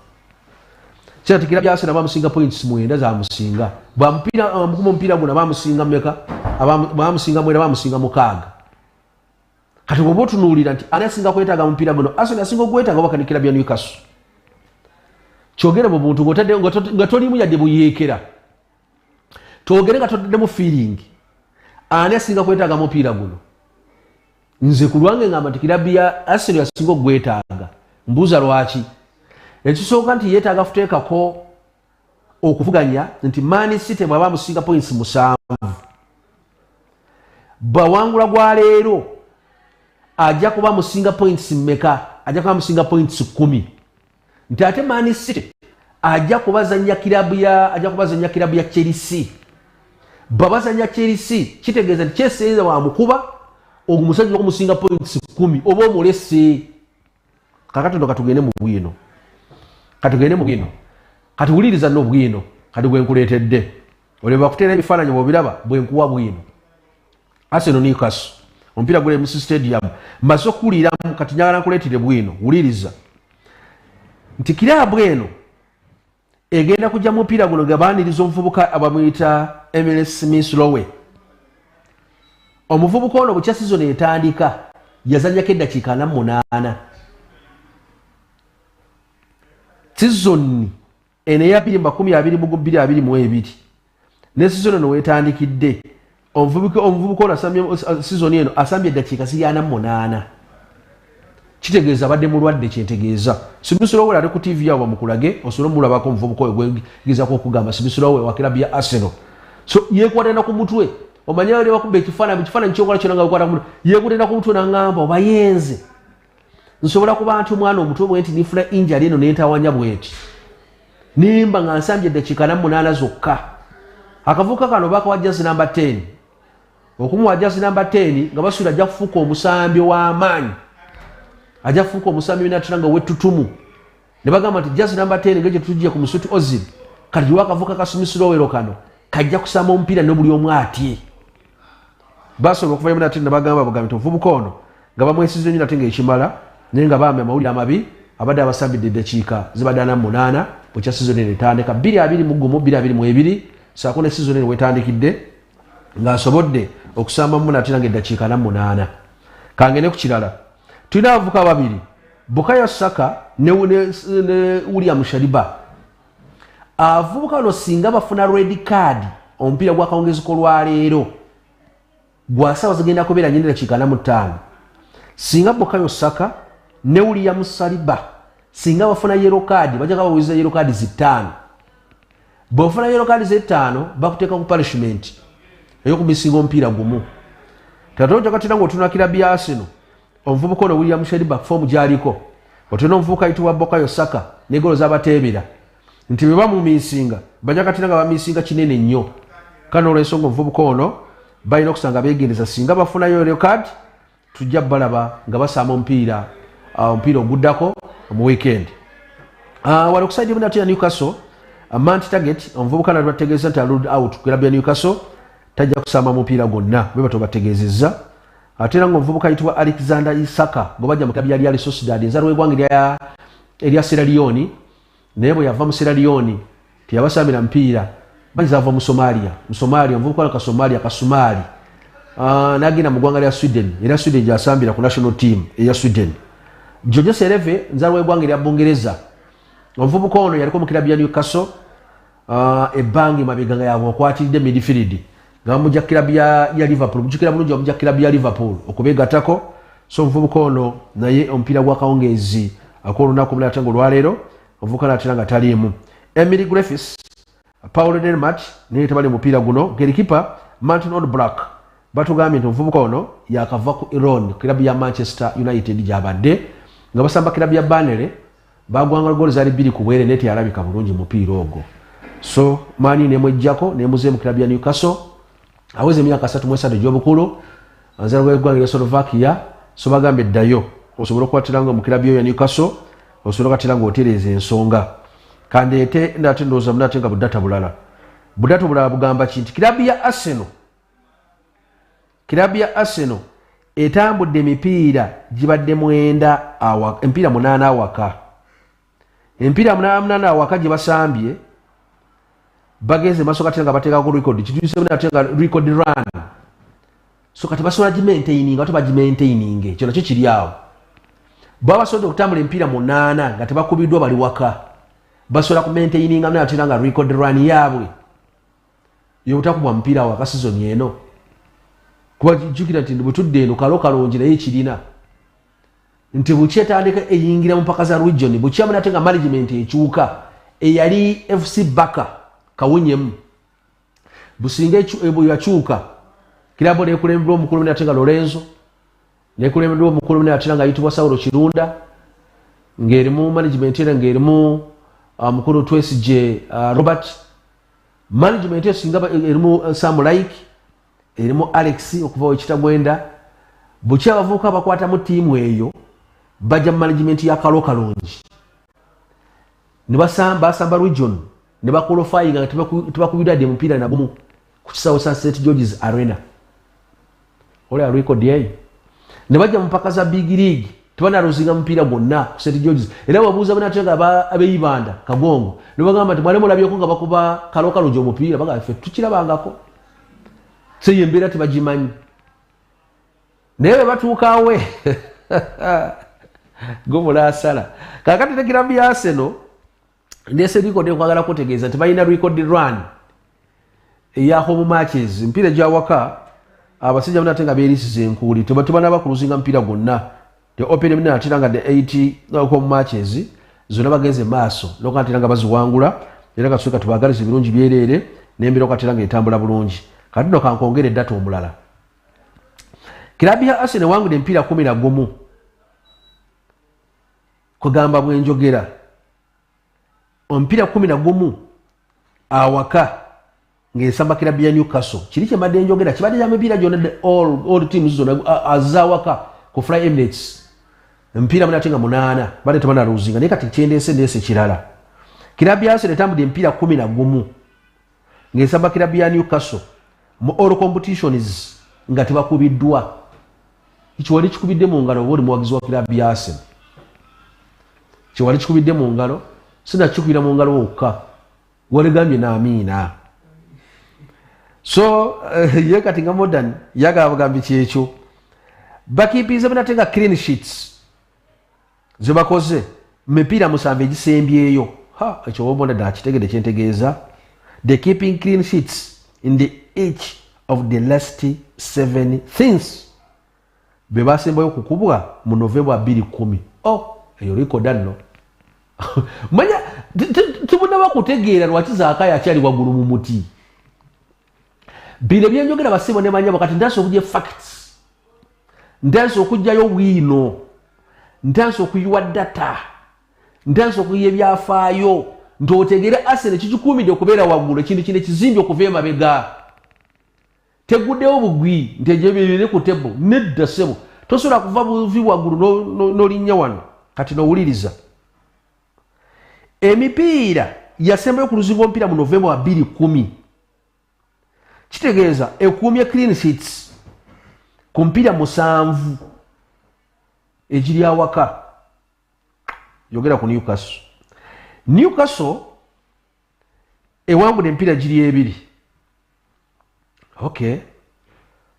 kyati kilabu ya Arsenal bamusinga points 9 zaamusinga bamukuma omupiira guno bamusinga mmeka bamusinga mwera bamusinga 6 kati bwoba otunuulira nti ani asinga kwetaaga mu mupiira guno Arsenal asinga ogwetaaga obaka ne kilabu ya Newcastle kyogere mu buntu nga tolimu yadde buyeekera twogere nga totaddemu feeling ani asinga kwetaaga mu mupiira guno nze ku lwange ngamba nti kilabu ya Arsenal asinga ogwetaaga mbuuza lwaki ekisooka nti yeetaaga kuteekako okuvuganya nti Man City bw'aba bamusinga points 7 bawangula gwa leero ajja kuba musinga points mmeka ajja kuba musinga points 10 nti ate Man City ajja kubazanya kilabu ya Chelsea babazanya Chelsea kitegeeza nti Chelsea wa mukuba ogumusajja okumusinga points 10 oba omulese kakati ndo katugende mu bwino kati wuliriza no bwino kati gwenkuleetedde oleba kuteera ebifaananyi bw'obiraba bwenkuwa bwino Arsenal Newcastle omupiira gule mu stadium maso kuliramu kati njagala nkuleetire bwino wuliriza nti kilabu eno egenda kujja mu mupiira guno gabaaniriza omuvubuka abamuyita Emile Smith-Rowe omuvubuka ono bukya season etandika yazannyako eddakiika 48 season eno eya 2022 ne season eno wetandikidde omuvubuka ono season eno asambye eddakiika 48 kitegeeza abadde mulwadde kyentegeeza Smith-Rowe ali ku TV yawo bamukulage osobola omulabako omuvubuka oyo gwegezaako okugamba Smith-Rowe wa kilabu ya Arsenal so yeekwatana ku mutwe omanya yali bakubba ekifaananyi kyokola kyonna nga bikwata ku mutwe yeekwatana ku mutwe n'angamba oba yenze nsobola kuba nti omwana omutwe bwenti nifuna injali eno nentawanya bwenti nimba nga nsambye eddakiika 48 zokka akavubuka kano bakawa jazi namba 10 okumuwa jazi namba 10 nga basuula ajja kufuuka omusambi w'amaanyi ajja kufuuka omusambi binatera nga wettutumu ne bagamba nti jazi namba 10 ngegye tujje ku Mesut Ozil kati wakavubuka ka Smith-Rowe kano kajja kusamba omupiira ne buli omu atye basobola okuva binatera ne bagamba bagambe nti omuvubuka ono nga bamwesize nnyo nate ng'ekimala naye nga baamya amawulire amabi abadde abasambidde eddakiika zibadde 48 bukya season eno etandika 2021-2022 saako ne season eno wetandikidde ng'asobodde okusamba mu natera ng'eddakiika 48 kangene ku kirala tulina abavubuka babiri Bukayo Saka ne William Saliba abavubuka bano singa bafuna red card omupiira gwakawungezeko lwaleero gwa ssaawa zigenda kubeera nyenda eddakiika 45 singa Bukayo Saka ne William Saliba singa bafuna yellow card bajja kabawuliza yellow card 5 bofuna yellow card 5 bakuteeka ku punishment ey'okumisinga omupiira gumu tatonja katera ng'otuna kilabu ya Arsenal omuvubuka ono William Saliba fomu gy'aliko otuna omuvubuka ayitibwa Bukayo Saka ne golo z'abateebera nti bwe bamumisinga bajja katera nga bamisinga kinene nnyo kano olw'ensonga omuvubuka ono balina okusanga beegendeza singa bafunayo yellow card tujja balaba nga basamba omupiira oguddako mu weekend wali okusaidi bunatu ya Newcastle Mount Target omuvubuka nali bategeeza nti alud out ku kilabu ya Newcastle tajja kusamba mupiira gonna bwe bato bategeezezza ate era ng'omuvubuka ayitibwa Alexander Isaka bwe bajja mu kilabu ya Real Sociedad enzalwa y'eggwanga erya Sierra Leone naye bwe yava mu Sierra Leone teyabasambira mupiira bayiza ava mu Somalia omuvubuka wa Somalia Kasumali n'agenda mu ggwanga lya Sweden era Sweden gy'asambira ku national team eya Sweden Jojo Sereve nzalwa y'eggwanga erya Bungereza omuvubuka ono yaliko mu kilabu ya Newcastle ebbangi mabega nga yaabwe okwatiridde midfield nga bamujja kilabu ya Liverpool mujjukira bulungi bamujja kilabu ya Liverpool okubeegattako so omuvubuka ono naye omupiira gw'akawungeezi ak'olunaku mulala olwaleero omuvubuka n'atera nga taliimu Emily Griffiths Paul Denmark naye tebali mupiira guno gerikipa Martin Odebrack batugambye nti omuvubuka ono yakava ku Iran kilabu ya Manchester United gy'abadde nga basamba kilabu ya Banere bagwanga goal zali 2 ku bwere neti alabika bulungi mupiira ogwo. So mani nemwejjako nemuze mu kilabu ya Newcastle aweze myaka 3 mwesa gy'obukulu anzalwa gwanga Slovakia so bagambe ddayo osobola okwatiranga mu kilabu ya Newcastle osobola kwatiranga otereze ensonga kandi ete ndate ndoza mnatenga budata bulala bugamba kinti kilabu ya Arsenal etambudde emipiira gibadde mwenda empiira 8 awaka empiira 8 awaka gye basambye bageze maso katenga bateekako record kituyise natenga record run so kati basobola gimaintaining ate bagimaintaining ekyo nakyo kiri awo baba basobola okutambula empiira 8 nga tebakubiddwa bali waka basobola kumaintaining natenga record run yaabwe yobutakubwa mupiira waka season eno kuba jukira nti butudde eno kalongi naye kirina nti bukyetandika eyingira mu mpaka za region bukyamu natenga management ekyuka eyali FC Baka kawunyemu businga ebo yakyuka kirabo nekulembera omukulu natenga Lorenzo nekulembera omukulu natenga yitibwa Saulo Kirunda ngerimu management era ngerimu mukulu Twesije Robert management esinga erimu Sam Like erimu Alex okuva ekitagwenda bukya bavuka bakwata mu tiimu eyo bajja management ya kalongi ne basamba region ne baqualifying nga tebakubidwa de mpira na bumu ku kisawo sa St George's Arena ole record yeye ne bajja mpaka za big league tebana ruzinga mpira bonna ku St George's era babuuza banatenga abeyibanda kagongo ne bagamba nti mwalimu labyeko nga bakuba kalongi omupira baga ffe tukirabangako seye mbera tebagimanyi naye batuukawe gomola asala kakati tekilabu ya Arsenal ndese record kwagala kutegeeza tebalina record run ya home matches mpira gya waka abasajja banatenga berisize enkuli tebatubana bakuluzinga mpira gonna the open mina atiranga the 80 home matches zona bagenze maaso lokatiranga baziwangula era kasuka tubagalize birungi byerere nembiro katiranga etambula bulungi katuno kankongere data omulala kilabu ya Arsenal wangu mpira 11 kugamba bwenjogera ompira 11 awaka ngesamba kilabu ya Newcastle kiri madde njogera kibadde ya mpira jona all teams zona azawaka ku Fly Emirates mpira mnatenga 8 bade tabana ruzinga ne kati kyendese ndese kirala kilabu ya Arsenal tambudde mpira 11 ngesamba kilabu ya Newcastle mu all competitions nga tebakubiddwa kiwali kikubidde mu ngalo boli muwagizi wa kilabu ya Arsenal kiwali kikubidde mu ngalo sina kikubira mu ngalo wokka wali gambye na amina so ye kati nga modern yaga bagambi kyekyo bakipize banatenga clean sheets zebakoze mipira musambe gisembyeyo ekyo wobona da kitegede kyentegeeza the keeping clean sheets in the each of the last 7 things bebasembayo kukubwa mu November 2010 eyo record anno manya tubuna bakutegeera lwaki zaakaya akyali waggulu mu muti bino byenjogera basibo ne manya bakati ndaso okujja facts ndaso okujjayo bwino ndaso okuyiwa data ndaso okuyiwa ebyafaayo ntotegere Arsenal kikikumidde okubeera waggulu ekintu kino kizimbye okuva emabega teguddewo bugwi ntejebirire ku tebo nedda sebo tosobola kuva buvi waggulu n'olinnya wano kati nowuliriza emipiira yasembayo ku luzingo mpira mu November 2010 kitegeeza ekuumye clean sheets ku mpira 7 egiri awaka yogera ku Newcastle ewangudde empira giri 2 okay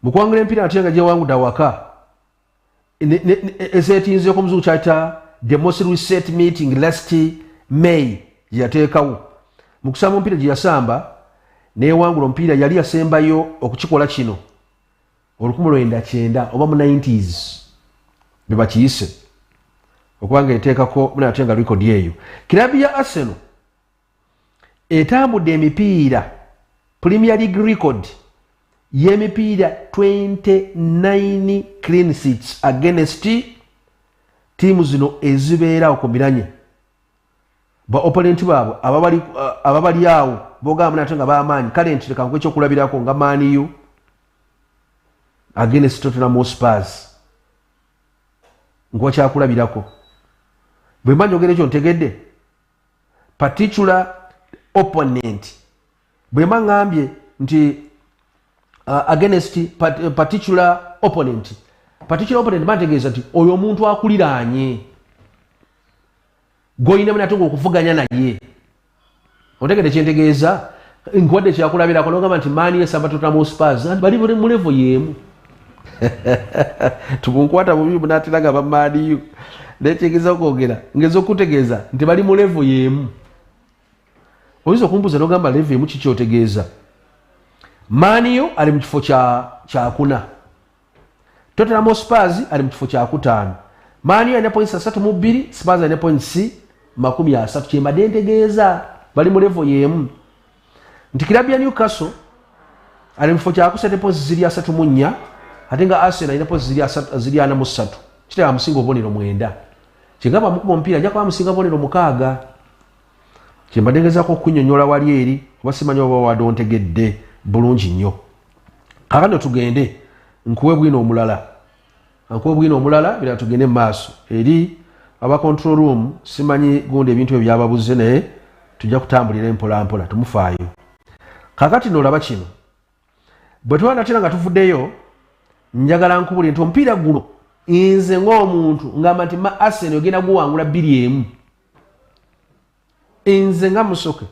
mukwangula empira atenga gye wangudde awaka esetinzeko muzuku kyayita the most recent meeting last May yateekawo mukusamba omupiira gye yasamba newangula omupiira yali yasembayo okukikola kino 1990 oba mu 90s bebakiyise okubanga eteekako munatenga record eyo kilabu ya Arsenal etambudde emipiira Premier League record y'emipiira 29 clean sheets against tiimu zino ezibeera okumiranye ba opponent baabwe ababali awo bogamba nate nga bamaanyi kale nti leka nkwe ekyokulabirako nga Man U against Tottenham Hotspur nkwa kyakulabirako bwe mba njogera ekyo ntegedde particular opponent bwe mba ngambye nti against particular opponent bantegeeza nti oyo omuntu akuliraanye goyina munate okuvuganya naye otegedde kyentegeeza nkwadde kyakulabirako nogamba nti maani esamba Tottenham Hotspur bali mu level yemu tukunkwata bubi bunatera nga bamaani U nekyegeza okwogera ngeza okutegeeza nti bali mu level yemu oyinza okumbuuza nogamba level yemu kikyotegeeza maani U ali mu kifo kyakuna Tottenham Hotspur ali mu kifo kyakutaano maani U alina points 32 Spurs alina points 30 kyembadde ntegeeza bali mu level yemu nti kilabu ya Newcastle ali mu kifo kyakusatu points 34 ate nga Arsenal alina points 43 kitera musinga obubonero 9 kyengamba mukuba omupiira ajja kuba musinga obubonero 6 kyembadde ngezaako okunyonyola wali eri oba simanyi oba wadontegedde bulungi nnyo kakano tugende nkuwe bwino omulala bira tugende mu maaso eri aba control room simanyi gundi ebintu ebyo byababuze naye tujja kutambulira empolampola tumufaayo kakati nolaba kino bwe twanatera nga tuvuddeyo njagala nkubuli nti omupiira guno nze ng'omuntu ngamba nti Arsenal ogenda guwangula 2-1 nze nga Musoke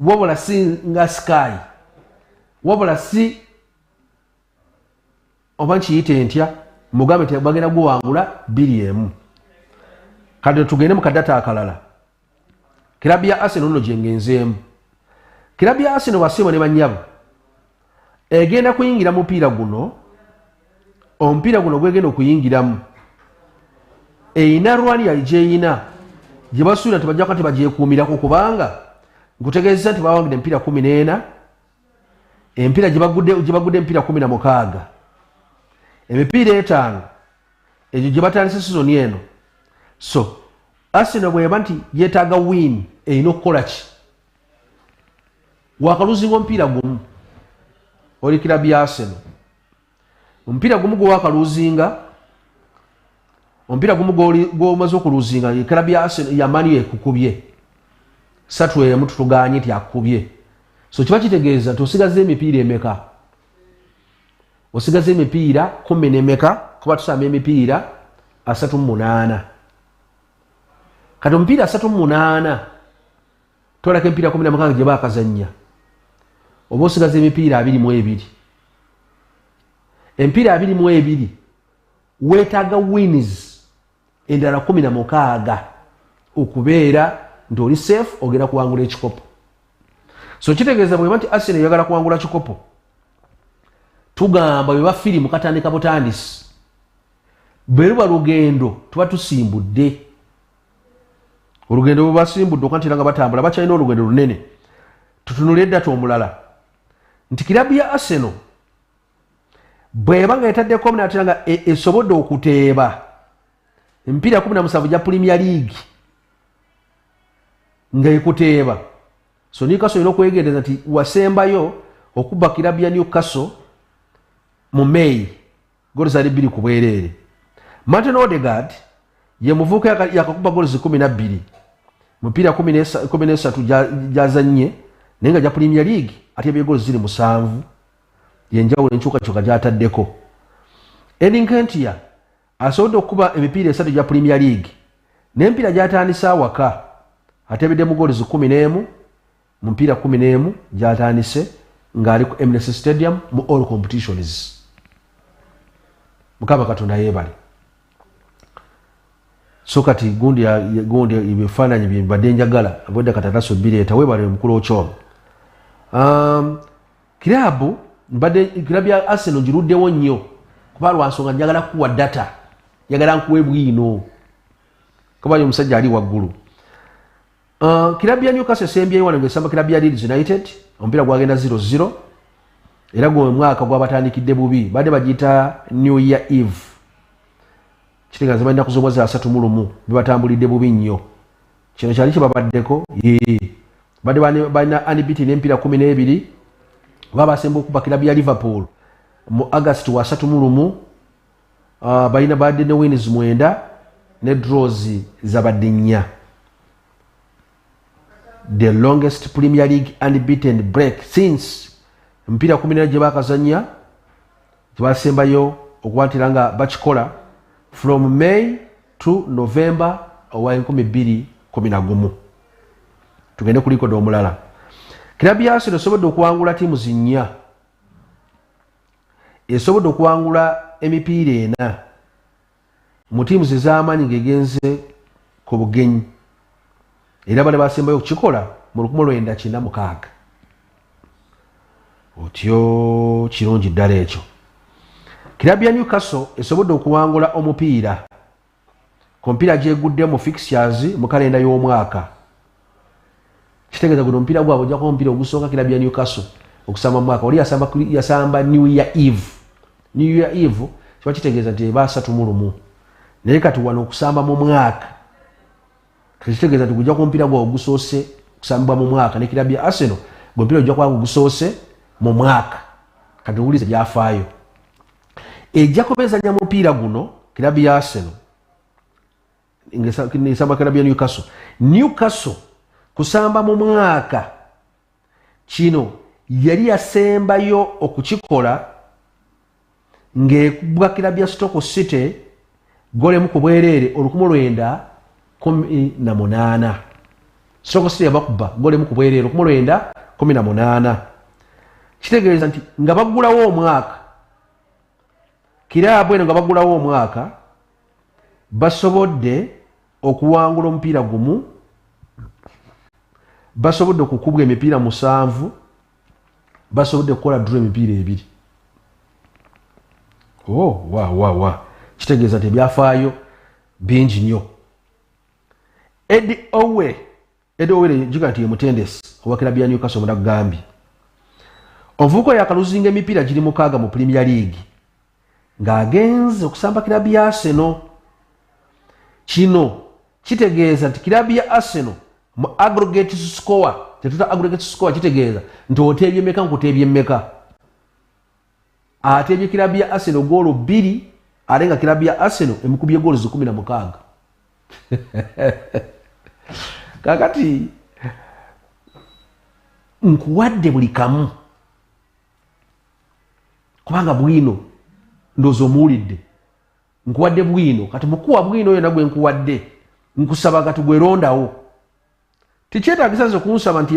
wabula si nga Sky wabula si oba nkiyite ntya mugambe nti bagenda guwangula 2-1 kati tugende mu kadata akalala kilabu ya Arsenal nno gyengenzeemu kilabu ya Arsenal wasiimwa ne bannyabo egenda kuyingira mupiira guno omupiira guno gwegenda okuyingiramu eyina rwani yali gyeyina gye basuubira nti bajja kati bagyekuumirako kubanga nkutegeeza nti bawangidde emipiira 14 empiira gye bagudde emipiira 16 emipiira 5 egyo gye batandise sizoni eno so Arsenal bweba nti yeetaaga win eyina okukola ki wakaluzinga omupiira gumu oli kilabu ya Arsenal omupiira gumu gwe wakaluzinga omupiira gumu gwomaze okuluzinga kilabu ya Arsenal ya Man U ekukubye 3-1 tutuganye nti akubye so kiba kitegeeza nti osigaze emipiira emeka osigaze emipiira 10 nemeka kuba tusamba emipiira 38 kati omupiira 38 tolako emipiira 16 gye baakazannya oba osigaze emipiira 22 empiira 22 weetaaga wins endala 16 okubeera nti oli safe ogenda kuwangula ekikopo so kitegeeza bweba nti Arsenal yagala kuwangula kikopo tugamba bweba firimu katandika butandisi beruba lugendo tuba tusimbudde olugendo bwebasimbudde okantira nga batambula bakyalina olugendo lunene tutunula eddata omulala nti kilabu ya Arsenal bweba nga etaddeko natera nga esobodde okuteeba emipiira 17 gya Premier League nga ekuteeba so Newcastle olina okwegendereza nti wasembayo okubba kilabu ya Newcastle mu May goals ali 2 ku bwereere Martin Odegaard ye muvuuka yakakuba goals 12 mupiira 13 gyazannye naye nga gya Premier League ate ebye goals 7 yenjawulo enkyukakyuka gyataddeko Eddie Nketiah asobodde okukuba emipiira 3 gya Premier League n'emipiira gyatandisa awaka atebedde mu goals 11 mu mpiira 11 gyatandise ng'ali ku Emirates Stadium mu all competitions mukama Katonda yeebale so kati gundi ebifaananyi byembadde njagala abodde katataso bireeta weebale mukulu okyomo kilabu ya Arsenal giruddewo nnyo kuba lwansonga njagala kuwa data njagala nkuwe bwino kuba yo omusajja ali waggulu kilabu ya Newcastle sembyeyo wano ngesamba kilabu ya Leeds United omupiira gwagenda 0-0 era gwe mwaka gwabatandikidde bubi badde bagiyita New Year Eve kitegeeza balina kuzo mwezi 31 bibatambulidde bubi nnyo kino kyali kibabaddeko badde balina unbeaten empira 12 baba basemba okuba kilabu ya Liverpool mu August wa 31 balina badde ne wins 9 ne draws zabadde 4 the longest Premier League unbeaten break since mpira 14 gye bakazanya basembayo okuwatira nga bakikola from May to November wa 2011 tugende kuliko do omulala kilabu ya Arsenal esobodde okuwangula tiimu zinnya esobodde okuwangula emipiira 4 mu tiimu zez'amaanyi ng'egenze ku bugenyi era bale basembayo okukikola mu 1996 otyo kirungi ddala ekyo kilabu ya Newcastle esobodde okuwangula omupiira ku mpiira gyegudde mu fixtures mu kalenda y'omwaka kitegeeza guno omupiira gwabwe ojja kuba omupiira ogusooka kilabu ya Newcastle okusamba mu mwaka oli yasamba New Year Eve kiba kitegeeza nti eba 31 naye kati wano okusamba mu mwaka kitegeeza nti gujja ku omupiira gwabwe ogusoose okusambibwa mu mwaka ne kilabu ya Arsenal omupiira ojja kuba ogusoose mu mwaka kati owulize byafaayo ejja kubezanya mupiira guno kilabu ya Arsenal ngesamba kilabu ya Newcastle kusamba mu mwaka kino yali yasembayo okukikola ng'ekubwa kilabu ya Stoke City golemu ku bwereere 1918 Stoke City yabakuba golemu ku bwereere 1918 kitegeeza nti nga bagulawo omwaka kilabu eno nga bagulawo omwaka basobodde okuwangula omupiira gumu basobodde okukubwa emipiira 7 basobodde okukola draw emipiira 2 kitegeeza nti ebyafaayo bingi nnyo Eddie Owe jiga nti ye mutendesi owa kilabu ya Newcastle munagambye omuvubuka yakaluzinga emipiira giri 6 mu Premier League ng'agenze okusamba kilabu ya Arsenal kino kitegeeza nti kilabu ya Arsenal mu aggregate score tetuta aggregate score kitegeeza nti oteebye mmeka nkuteebye mmeka ateebye kilabu ya Arsenal goolo 2 ate nga kilabu ya Arsenal emukubye goolo 16 kakati nkuwadde buli kamu kubanga bwino ndozo muwulidde nkuwadde bwino kati mukuwa bwino oyo nagwe nkuwadde nkusaba kati gwerondawo tikyetaagisa kunsaba nti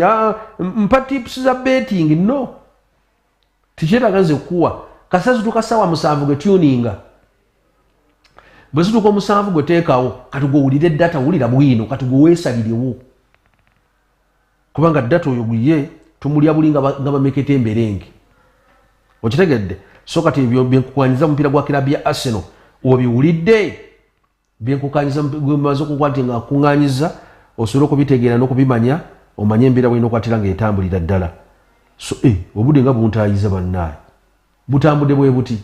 mpa tips za betting no tikyetaagisa kuwa kasazi tukasawa 7 gwe tuninga bwe zituka 7 gwe teekawo kati gwe wulire data wulira bwino kati gwe weesalirewo kubanga data oyo guye tumulya buli nga bameketa emberenge okitegedde so kati ebyo byenkukwanyiza mupiira gwa kilabu ya Arsenal obiwulidde byenkukwanyiza bimaze okukwata nga kuŋŋanyiza osobola okubitegeera n'okubimanya omanye embeera bwalina okwatira ng'etambulira ddala so obudde nga buntaayiza bannaaye butambudde bwe buti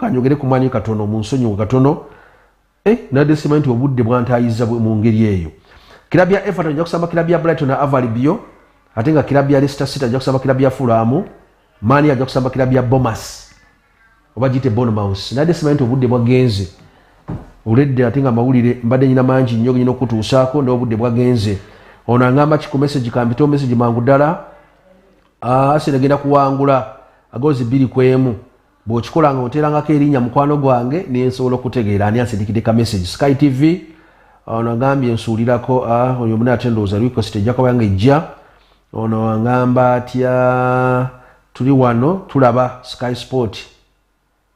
kanyogere ku mwanyi katono mu nsonyiwo katono nadde simanyi nti obudde bwantaayiza mu ngeri eyo kilabu ya Everton ajja kusamba kilabu ya Brighton na Avalibio ate nga kilabu ya Leicester City ajja kusamba kilabu ya Fulham Mani ajja kusamba kilabu ya Bournemouth oba giyite Bournemouth nadde simanyi nti obudde bwagenze oledde ate nga amawulire mbadde nyina mangi nnyo nyina okutuusaako n'obudde bwagenze ono aŋŋamba ki ku message kambitewo message mangu ddala Arsenal agenda kuwangula agoozi 2-1 bw'okikola nga oteerangako erinnya mukwano gwange nensobola okutegeera ani ansindikidde ka message Sky TV ono agambye nsuulirako oyo muna ate ndowooza request ejja kuba nga ejja ono aŋŋamba atya tuli wano tulaba Sky Sport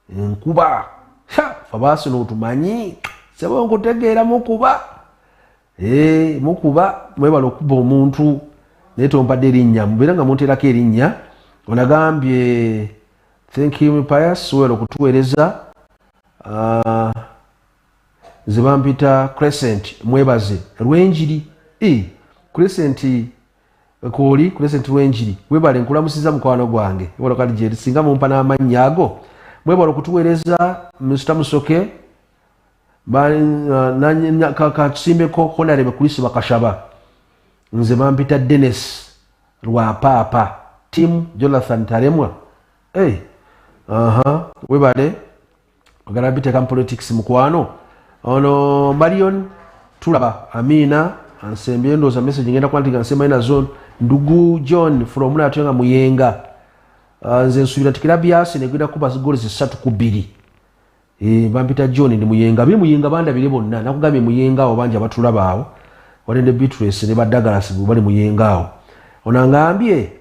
nkuba fabaasi n'otumanyi sebo nkutegeera mukuba mukuba mwebala okuba omuntu naye tompadde erinnya mubeera nga munteerako erinnya onagambye thank you pius wera okutuweereza ze bampita Crescent mwebaze Rwenjiri Crescent kooli Crescent Rwenjiri webale nkulamusiza mukwano gwange wala kati je singa mumpa n'amannya ago mwebala okutuweereza Mr. Musoke kasimbeko Honorable Kulisi Bakashaba nze bampita Dennis Lwapapa Tim Jonathan Taremwa webale ogala biteka politics mukwano ono Marion tulaba Amina ansembye ndoza message ngenda kwantika nsema ina zone ndugu John from muna atenga Muyenga nze nsubira tikirabias negwida kuba goals 3-2 bampita John ndi Muyenga Muyenga banda bile bonna nakugambye Muyenga awo banja batulaba awo walende Beatrice ne badagalas bali Muyenga awo onangambye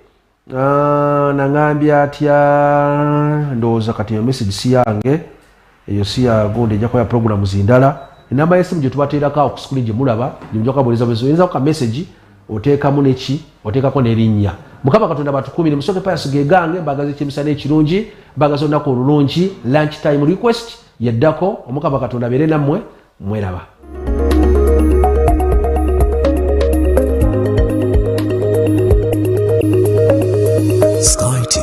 nangambye atya ndoza kati message si yange eyo si ya gonde jako ya program zindala inamba yesimu je tubateerako awo ku screen je mulaba njoko aboleza bezo ka message oteeka muneki oteeka ko nerinnya mukama katonda batukumire Musoke pius gegange bagaze kimisana ekirungi bagaze onako olulungi lunch time request yeddako omukama katonda bere namwe mweraba